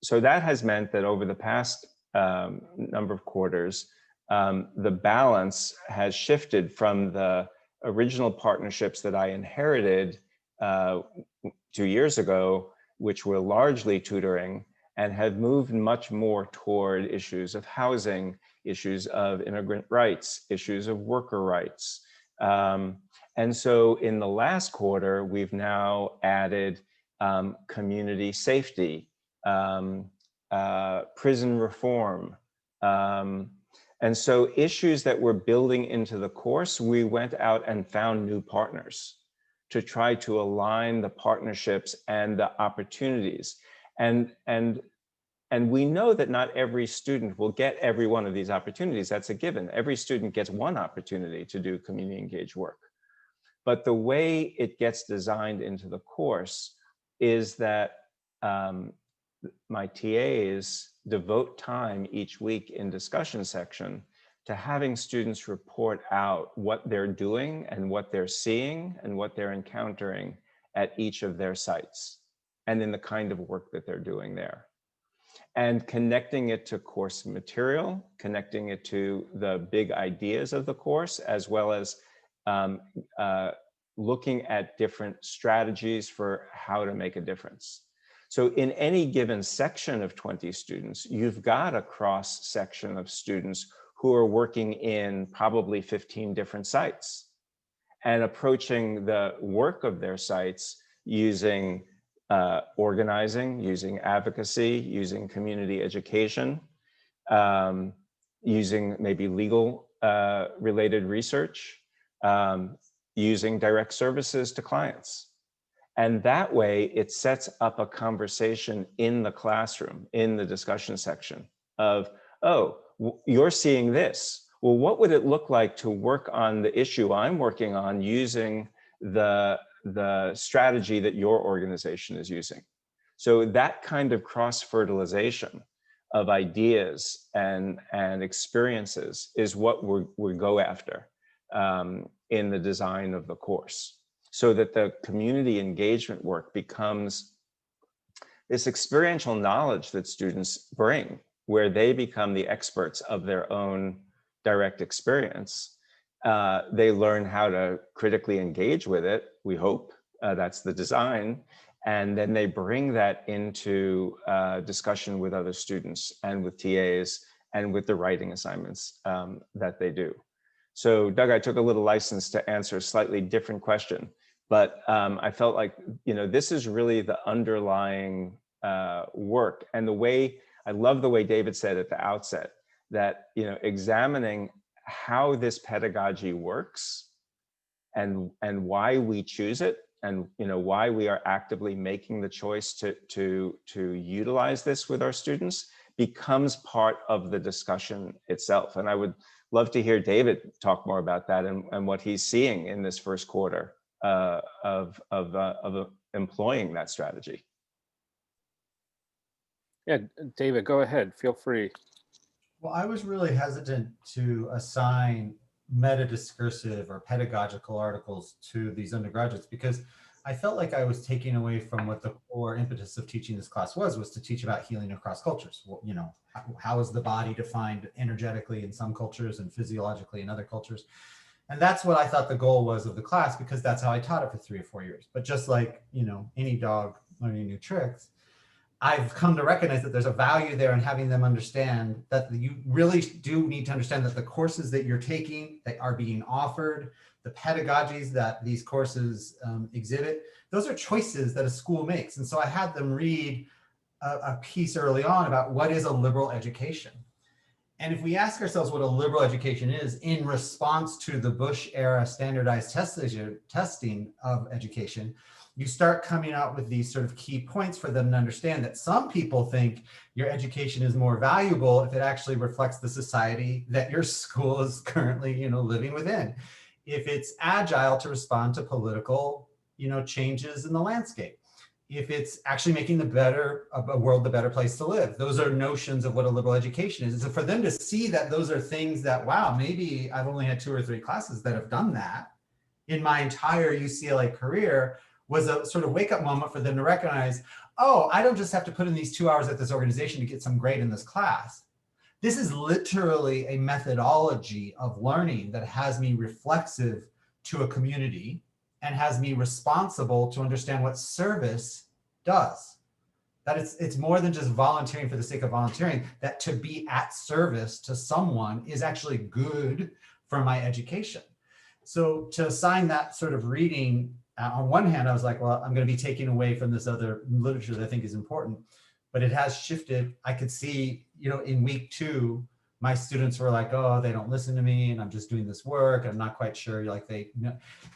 so that has meant that over the past number of quarters, the balance has shifted from the original partnerships that I inherited 2 years ago, which were largely tutoring, and have moved much more toward issues of housing, issues of immigrant rights, issues of worker rights. And so in the last quarter, we've now added community safety, prison reform. And so issues that we're building into the course, we went out and found new partners to try to align the partnerships and the opportunities. And we know that not every student will get every one of these opportunities. That's a given. Every student gets one opportunity to do community engaged work. But the way it gets designed into the course is that my TAs devote time each week in discussion section to having students report out what they're doing and what they're seeing and what they're encountering at each of their sites and in the kind of work that they're doing there. And connecting it to course material, connecting it to the big ideas of the course, as well as looking at different strategies for how to make a difference. So in any given section of 20 students, you've got a cross section of students who are working in probably 15 different sites and approaching the work of their sites using organizing, using advocacy, using community education, using maybe legal related research, using direct services to clients. And that way it sets up a conversation in the classroom, in the discussion section of, oh, you're seeing this. Well, what would it look like to work on the issue I'm working on using the strategy that your organization is using? So that kind of cross-fertilization of ideas and experiences is what we go after in the design of the course, so that the community engagement work becomes this experiential knowledge that students bring, where they become the experts of their own direct experience. They learn how to critically engage with it, we hope, that's the design, and then they bring that into discussion with other students and with TAs and with the writing assignments that they do. So Doug, I took a little license to answer a slightly different question, but I felt like, you know, this is really the underlying work. And the way, I love the way David said at the outset, that, you know, examining how this pedagogy works and why we choose it, and, you know, why we are actively making the choice to utilize this with our students becomes part of the discussion itself. And I would love to hear David talk more about that and what he's seeing in this first quarter of employing that strategy. Yeah, David, go ahead, feel free. Well, I was really hesitant to assign meta-discursive or pedagogical articles to these undergraduates because I felt like I was taking away from what the core impetus of teaching this class was to teach about healing across cultures. Well, you know, how is the body defined energetically in some cultures and physiologically in other cultures? And that's what I thought the goal was of the class, because that's how I taught it for 3 or 4 years. But just like, you know, any dog learning new tricks, I've come to recognize that there's a value there in having them understand that you really do need to understand that the courses that you're taking, that are being offered, the pedagogies that these courses exhibit, those are choices that a school makes. And so I had them read a piece early on about what is a liberal education. And if we ask ourselves what a liberal education is in response to the Bush era standardized testing of education, you start coming out with these sort of key points for them to understand that some people think your education is more valuable if it actually reflects the society that your school is currently, living within. If it's agile to respond to political, changes in the landscape. If it's actually making a world the better place to live. Those are notions of what a liberal education is. And so for them to see that those are things that, wow, maybe I've only had 2 or 3 classes that have done that in my entire UCLA career, was a sort of wake up moment for them to recognize, oh, I don't just have to put in these 2 hours at this organization to get some grade in this class. This is literally a methodology of learning that has me reflexive to a community and has me responsible to understand what service does. That it's more than just volunteering for the sake of volunteering, that to be at service to someone is actually good for my education. So to assign that sort of reading, on one hand, I was like, well, I'm going to be taking away from this other literature that I think is important, but it has shifted. I could see, in week 2, my students were like, oh, they don't listen to me and I'm just doing this work. I'm not quite sure.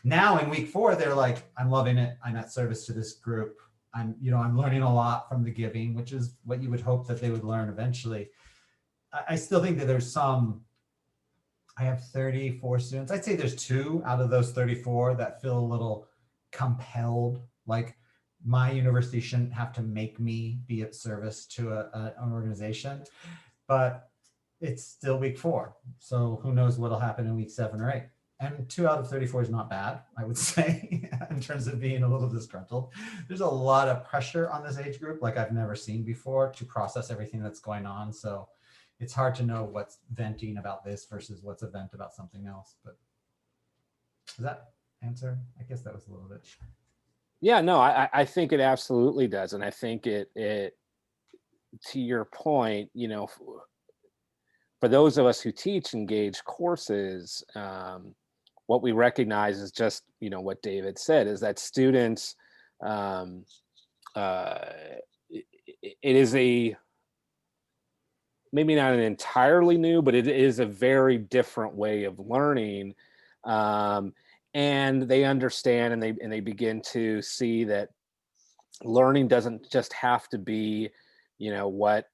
Now in week 4, they're like, I'm loving it. I'm at service to this group. I'm learning a lot from the giving, which is what you would hope that they would learn eventually. I still think that there's I have 34 students. I'd say there's 2 out of those 34 that feel a little compelled, like my university shouldn't have to make me be at service to an organization, but it's still week 4. So who knows what'll happen in week 7 or 8. And 2 out of 34 is not bad, I would say, in terms of being a little disgruntled. There's a lot of pressure on this age group like I've never seen before to process everything that's going on. So it's hard to know what's venting about this versus what's a vent about something else. But does that answer? I guess that was a little bit. Yeah, no, I think it absolutely does. And I think it to your point, for those of us who teach engaged courses, what we recognize is just, what David said, is that students, it is maybe not an entirely new, but it is a very different way of learning. And they understand and they begin to see that learning doesn't just have to be, what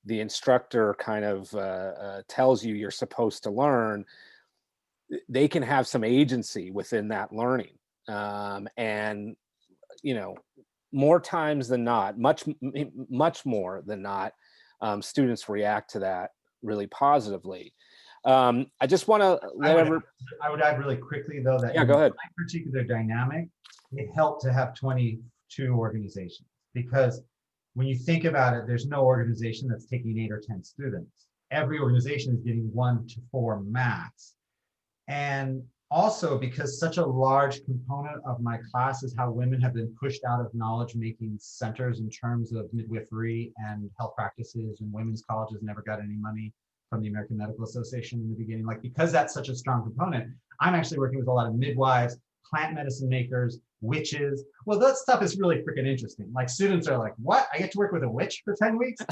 the instructor kind of tells you you're supposed to learn. They can have some agency within that learning. And, more times than not, much more than not, students react to that really positively. I just want to I would add really quickly, though, that go ahead. My particular dynamic, it helped to have 22 organizations, because when you think about it, there's no organization that's taking 8 or 10 students. Every organization is getting 1 to 4 max. And also because such a large component of my class is how women have been pushed out of knowledge-making centers in terms of midwifery and health practices, and women's colleges never got any money from the American Medical Association in the beginning. Because that's such a strong component, I'm actually working with a lot of midwives, plant medicine makers, witches. Well, that stuff is really freaking interesting. Students are like, what? I get to work with a witch for 10 weeks?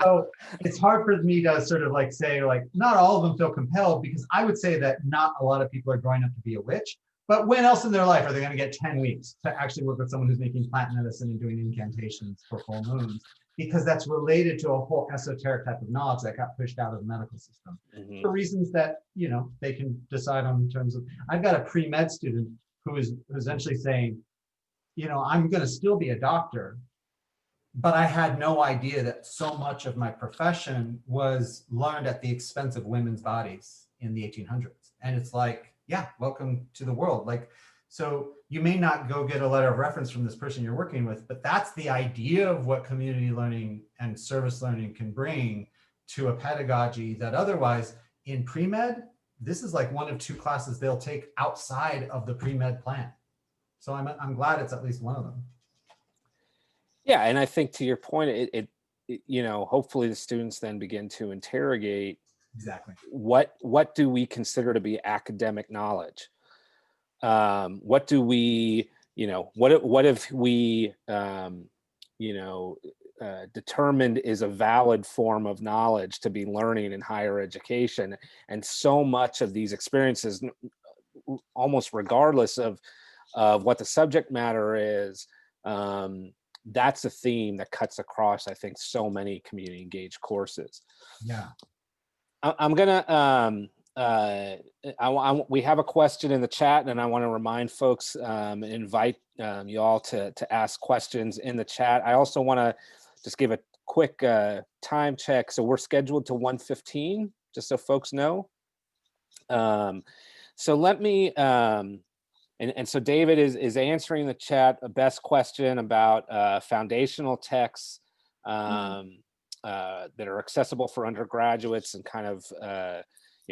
So it's hard for me to sort of say, not all of them feel compelled, because I would say that not a lot of people are growing up to be a witch. But when else in their life are they going to get 10 weeks to actually work with someone who's making plant medicine and doing incantations for full moons? Because that's related to a whole esoteric type of knowledge that got pushed out of the medical system for reasons that, they can decide on in terms of. I've got a pre-med student who is essentially saying, I'm going to still be a doctor, but I had no idea that so much of my profession was learned at the expense of women's bodies in the 1800s. And it's like, yeah, welcome to the world. So you may not go get a letter of reference from this person you're working with, but that's the idea of what community learning and service learning can bring to a pedagogy that otherwise in pre-med, this is 1 of 2 classes they'll take outside of the pre-med plan. So I'm glad it's at least one of them. Yeah, and I think to your point, it hopefully the students then begin to interrogate exactly what do we consider to be academic knowledge. what do we, what if we, determined is a valid form of knowledge to be learning in higher education? And so much of these experiences, almost regardless of what the subject matter is, that's a theme that cuts across, I think, so many community engaged courses. Yeah. I'm gonna, we have a question in the chat, and I want to remind folks, invite you all to ask questions in the chat. I also want to just give a quick time check. So we're scheduled to 1:15, just so folks know. So let me, and so David is answering the chat a best question about foundational texts that are accessible for undergraduates, and kind of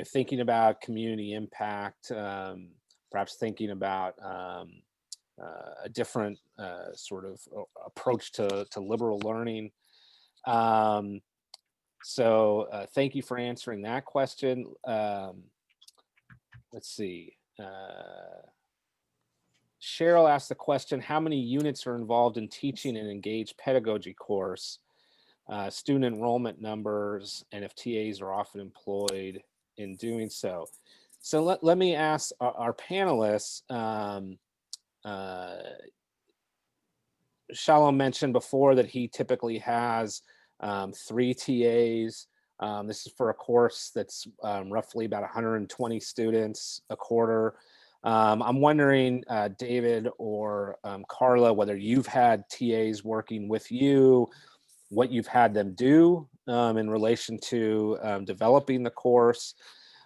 thinking about community impact, perhaps thinking about a different sort of approach to liberal learning. So thank you for answering that question. Let's see. Cheryl asked the question, how many units are involved in teaching an engaged pedagogy course? Student enrollment numbers, and if TAs are often employed in doing so. So let me ask our panelists. Shalom mentioned before that he typically has 3 TAs. This is for a course that's roughly about 120 students a quarter. I'm wondering, David or Carla, whether you've had TAs working with you, what you've had them do in relation to developing the course,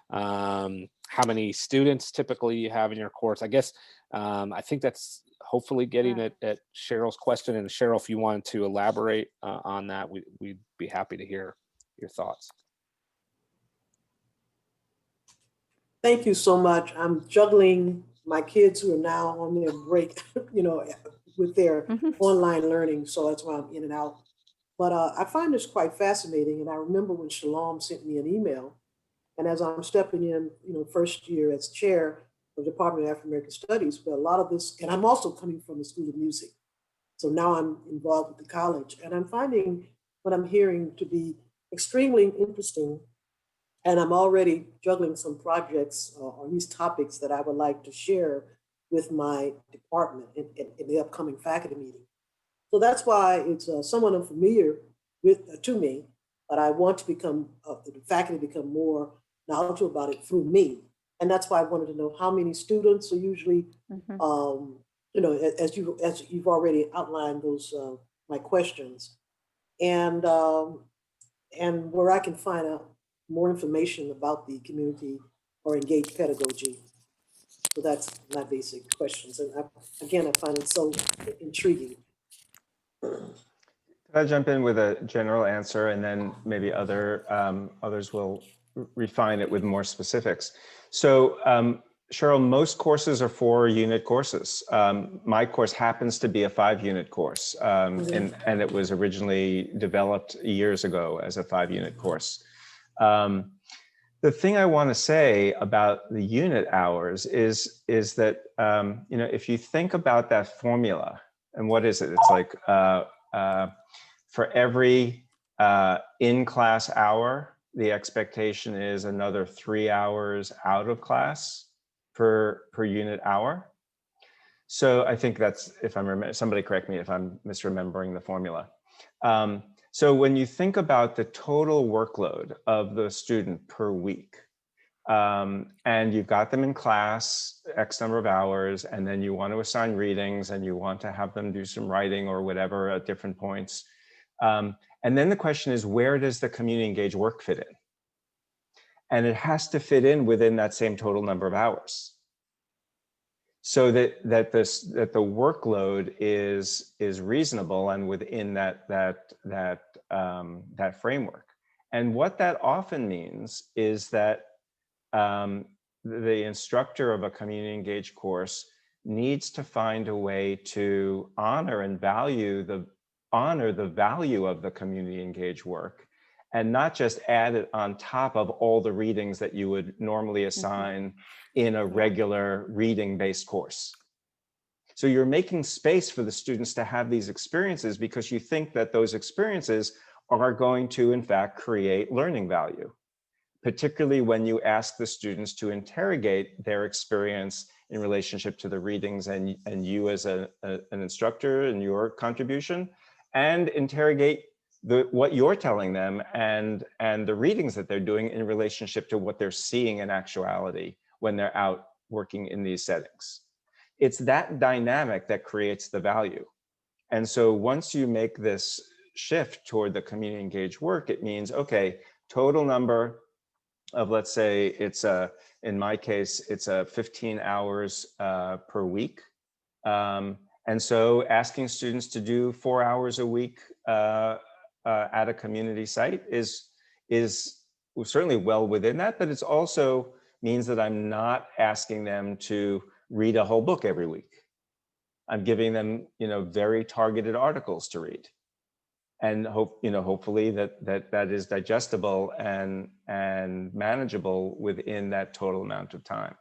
how many students typically you have in your course. I guess I think that's hopefully getting at Cheryl's question. And Cheryl, if you wanted to elaborate on that, we'd be happy to hear your thoughts. Thank you so much. I'm juggling my kids who are now on their break, with their online learning. So that's why I'm in and out. But I find this quite fascinating. And I remember when Shalom sent me an email, and as I'm stepping in, first year as chair of the Department of African American Studies, but a lot of this, and I'm also coming from the School of Music. So now I'm involved with the college, and I'm finding what I'm hearing to be extremely interesting. And I'm already juggling some projects on these topics that I would like to share with my department in the upcoming faculty meeting. So that's why it's somewhat unfamiliar to me, but I want to become, the faculty become more knowledgeable about it through me. And that's why I wanted to know how many students are usually, as you've already outlined those, my questions, and where I can find out more information about the community or engaged pedagogy. So that's my basic questions. And again, I find it so intriguing. Can I jump in with a general answer, and then maybe others will refine it with more specifics. So Cheryl, most courses are 4-unit courses. My course happens to be a 5-unit course, and it was originally developed years ago as a 5-unit course. The thing I want to say about the unit hours is that if you think about that formula, and what is it? It's like for every in-class hour, the expectation is another 3 hours out of class per unit hour. So I think that's, if I'm somebody correct me if I'm misremembering the formula. So when you think about the total workload of the student per week, and you've got them in class X number of hours, and then you want to assign readings, and you want to have them do some writing or whatever at different points. And then the question is, where does the community engaged work fit in? And it has to fit in within that same total number of hours, so that the workload is reasonable and within that framework. And what that often means is that the instructor of a community engaged course needs to find a way to honor the value of the community engaged work, and not just add it on top of all the readings that you would normally assign in a regular reading-based course. So you're making space for the students to have these experiences because you think that those experiences are going to, in fact, create learning value, particularly when you ask the students to interrogate their experience in relationship to the readings and you as an instructor and your contribution, and interrogate what you're telling them and the readings that they're doing in relationship to what they're seeing in actuality when they're out working in these settings. It's that dynamic that creates the value. And so once you make this shift toward the community engaged work, it means, okay, total number of, let's say it's in my case, it's 15 hours per week. And so asking students to do 4 hours a week at a community site is certainly well within that, but it's also means that I'm not asking them to read a whole book every week. I'm giving them, very targeted articles to read, and hopefully that is digestible and manageable within that total amount of time.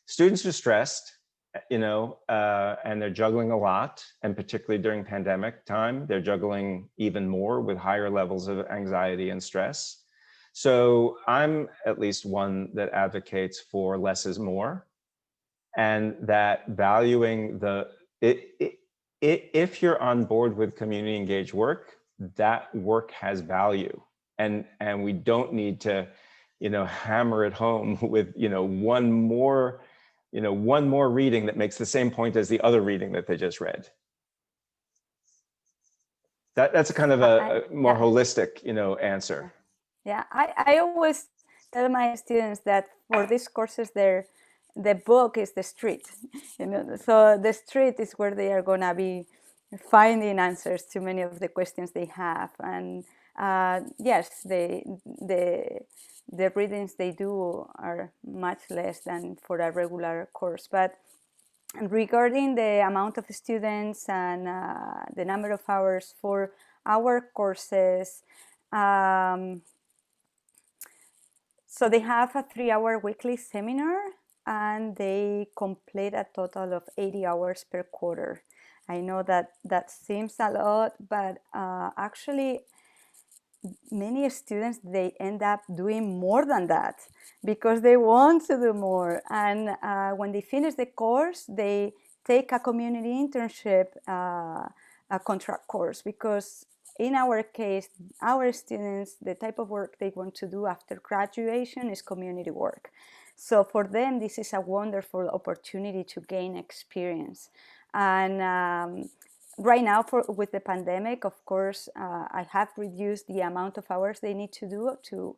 Students are stressed, and they're juggling a lot, and particularly during pandemic time, they're juggling even more with higher levels of anxiety and stress. So I'm at least one that advocates for less is more, and that valuing if you're on board with community engaged work, that work has value, and we don't need to, hammer it home with, one more reading that makes the same point as the other reading that they just read. That's a kind of a more holistic, answer. Yeah, I always tell my students that for these courses, the book is the street, so the street is where they are gonna be finding answers to many of the questions they have. And yes, the readings they do are much less than for a regular course. But regarding the amount of students and the number of hours for our courses, so they have a 3-hour weekly seminar, and they complete a total of 80 hours per quarter. I know that seems a lot, but actually many students, they end up doing more than that because they want to do more. And when they finish the course, they take a community internship, a contract course, because in our case, our students, the type of work they want to do after graduation is community work. So for them, this is a wonderful opportunity to gain experience. And right now, with the pandemic, of course, I have reduced the amount of hours they need to do to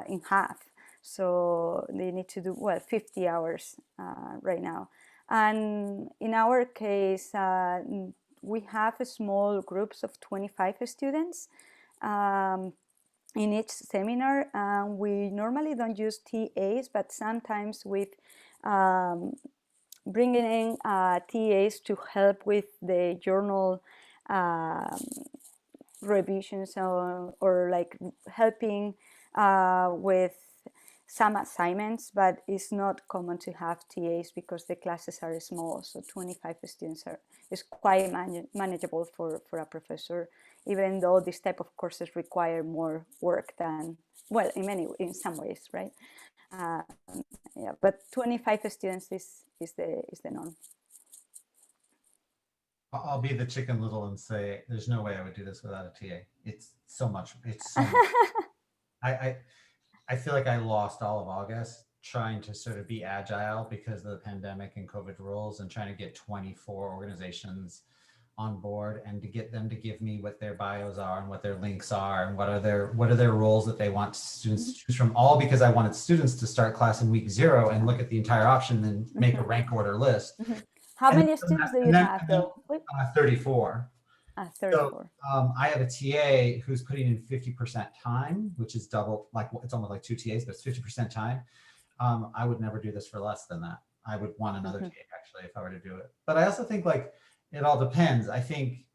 in half. So they need to do, 50 hours right now. And in our case, we have small groups of 25 students in each seminar. We normally don't use TAs, but sometimes with bringing in TAs to help with the journal revisions or like helping with some assignments, but it's not common to have TAs because the classes are small. So 25 students is quite manageable for a professor, even though this type of courses require more work than, well, in some ways, right? Yeah, but 25 students is the norm. I'll be the Chicken Little and say, there's no way I would do this without a TA. It's so much. I feel like I lost all of August trying to sort of be agile because of the pandemic and COVID rules, and trying to get 24 organizations on board and to get them to give me what their bios are and what their links are and what are their roles that they want students to choose from, all because I wanted students to start class in week 0 and look at the entire option and make a rank order list. How many students do you have though? 34. 34. So I have a TA who's putting in 50% time, which is double, like it's almost like 2 TAs, but it's 50% time. I would never do this for less than that. I would want another TA actually if I were to do it. But I also think like it all depends. I think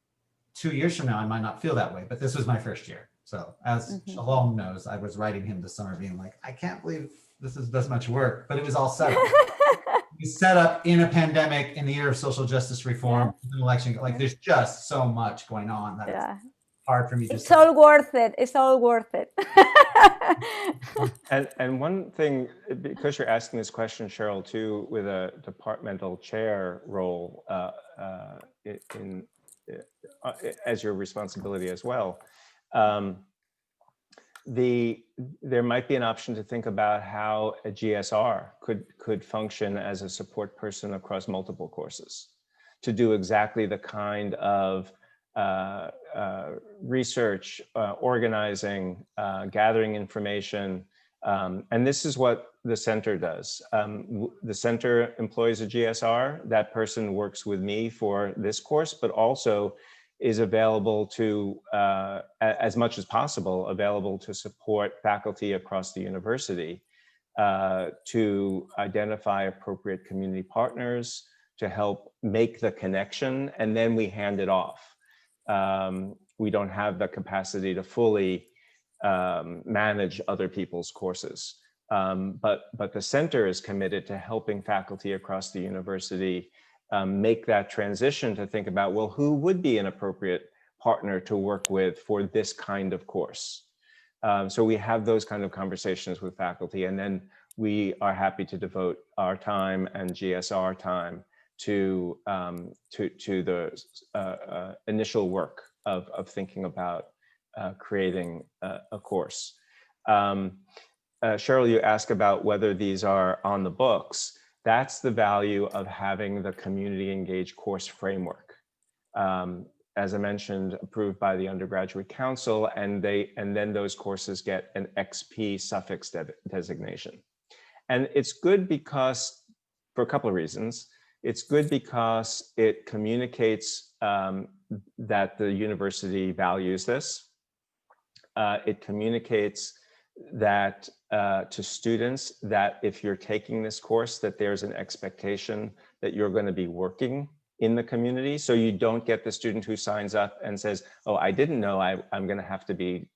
2 years from now, I might not feel that way, but this was my first year. So as Shalom knows, I was writing him this summer being like, I can't believe this is this much work, but it was all set up. We set up in a pandemic in the year of social justice reform, an election. Like there's just so much going on that it's hard for me to It's all worth it. It's all worth it. And one thing, because you're asking this question, Cheryl, too, with a departmental chair role as your responsibility as well, there might be an option to think about how a GSR could function as a support person across multiple courses to do exactly the kind of research, organizing, gathering information. And this is what the center does. The center employs a GSR. That person works with me for this course, but also is available to, as much as possible, available to support faculty across the university to identify appropriate community partners, to help make the connection, and then we hand it off. We don't have the capacity to fully manage other people's courses. But the center is committed to helping faculty across the university make that transition to think about, well, who would be an appropriate partner to work with for this kind of course? So we have those kind of conversations with faculty, and then we are happy to devote our time and GSR time to the initial work of thinking about creating a course. Cheryl, you asked about whether these are on the books. That's the value of having the community engaged course framework. As I mentioned, approved by the undergraduate council, and then those courses get an XP suffix designation. And it's good because, for a couple of reasons. It's good because it communicates that the university values this. It communicates that to students that if you're taking this course, that there's an expectation that you're going to be working in the community. So you don't get the student who signs up and says, oh, I didn't know I'm going to have to be,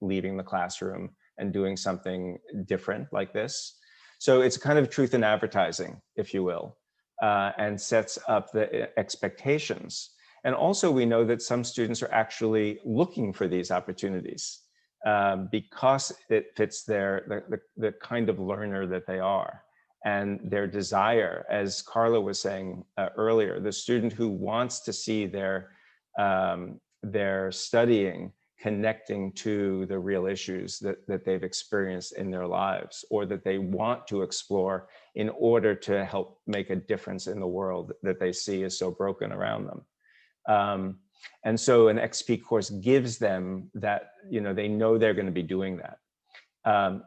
leaving the classroom and doing something different like this. So it's kind of truth in advertising, if you will, and sets up the expectations. And also we know that some students are actually looking for these opportunities because it fits the kind of learner that they are and their desire. As Carla was saying earlier, the student who wants to see their studying connecting to the real issues that they've experienced in their lives, or that they want to explore in order to help make a difference in the world that they see is so broken around them. And so an XP course gives them that, they know they're going to be doing that.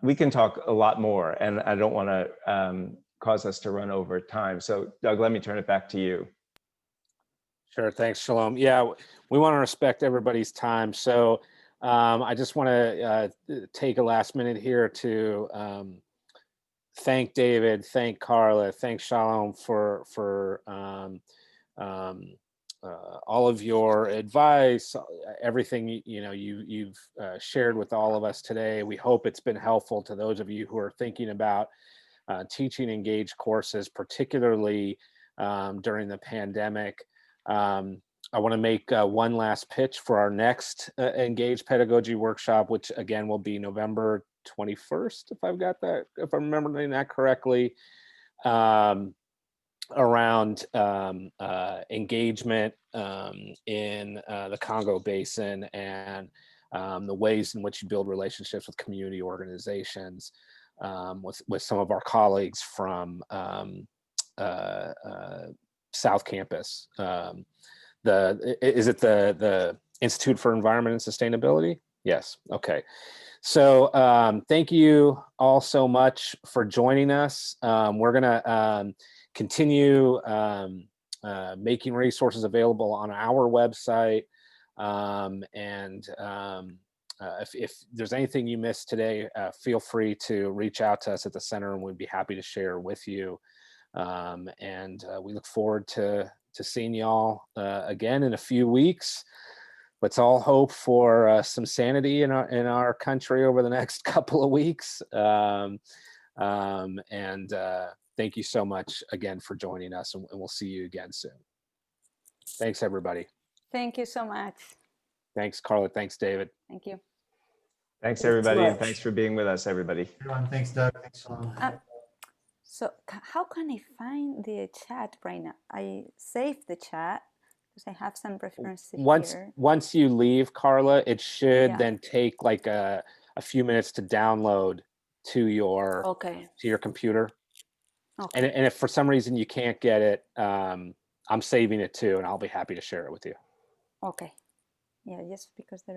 We can talk a lot more, and I don't want to cause us to run over time. So Doug, let me turn it back to you. Sure, thanks, Shalom. Yeah, we want to respect everybody's time. So I just want to take a last minute here to thank David, thank Carla, thank Shalom for all of your advice, everything you've shared with all of us today. We hope it's been helpful to those of you who are thinking about teaching engaged courses, particularly during the pandemic. I want to make one last pitch for our next engaged pedagogy workshop, which again will be November 21st, if I'm remembering that correctly. Around engagement in the Congo Basin and the ways in which you build relationships with community organizations, with some of our colleagues from South Campus. Is it the Institute for Environment and Sustainability? Yes. Okay. So thank you all so much for joining us. We're going to continue making resources available on our website. If there's anything you missed today, feel free to reach out to us at the center, and we'd be happy to share with you. We look forward to seeing y'all again in a few weeks. let's all hope for some sanity in our country over the next couple of weeks. Thank you so much again for joining us, and we'll see you again soon. Thanks, everybody. Thank you so much. Thanks, Carla. Thanks, David. Thank you. Thanks, Thanks everybody. And much. thanks for being with us, everybody. Everyone, thanks, Doug. Thanks, Shalom. So how can I find the chat right now? I saved the chat because I have some references here. Once you leave, Carla, it should Yeah. then take like a few minutes to download to your computer. Okay. And if for some reason you can't get it, I'm saving it too, and I'll be happy to share it with you. Okay. Yeah, just because there are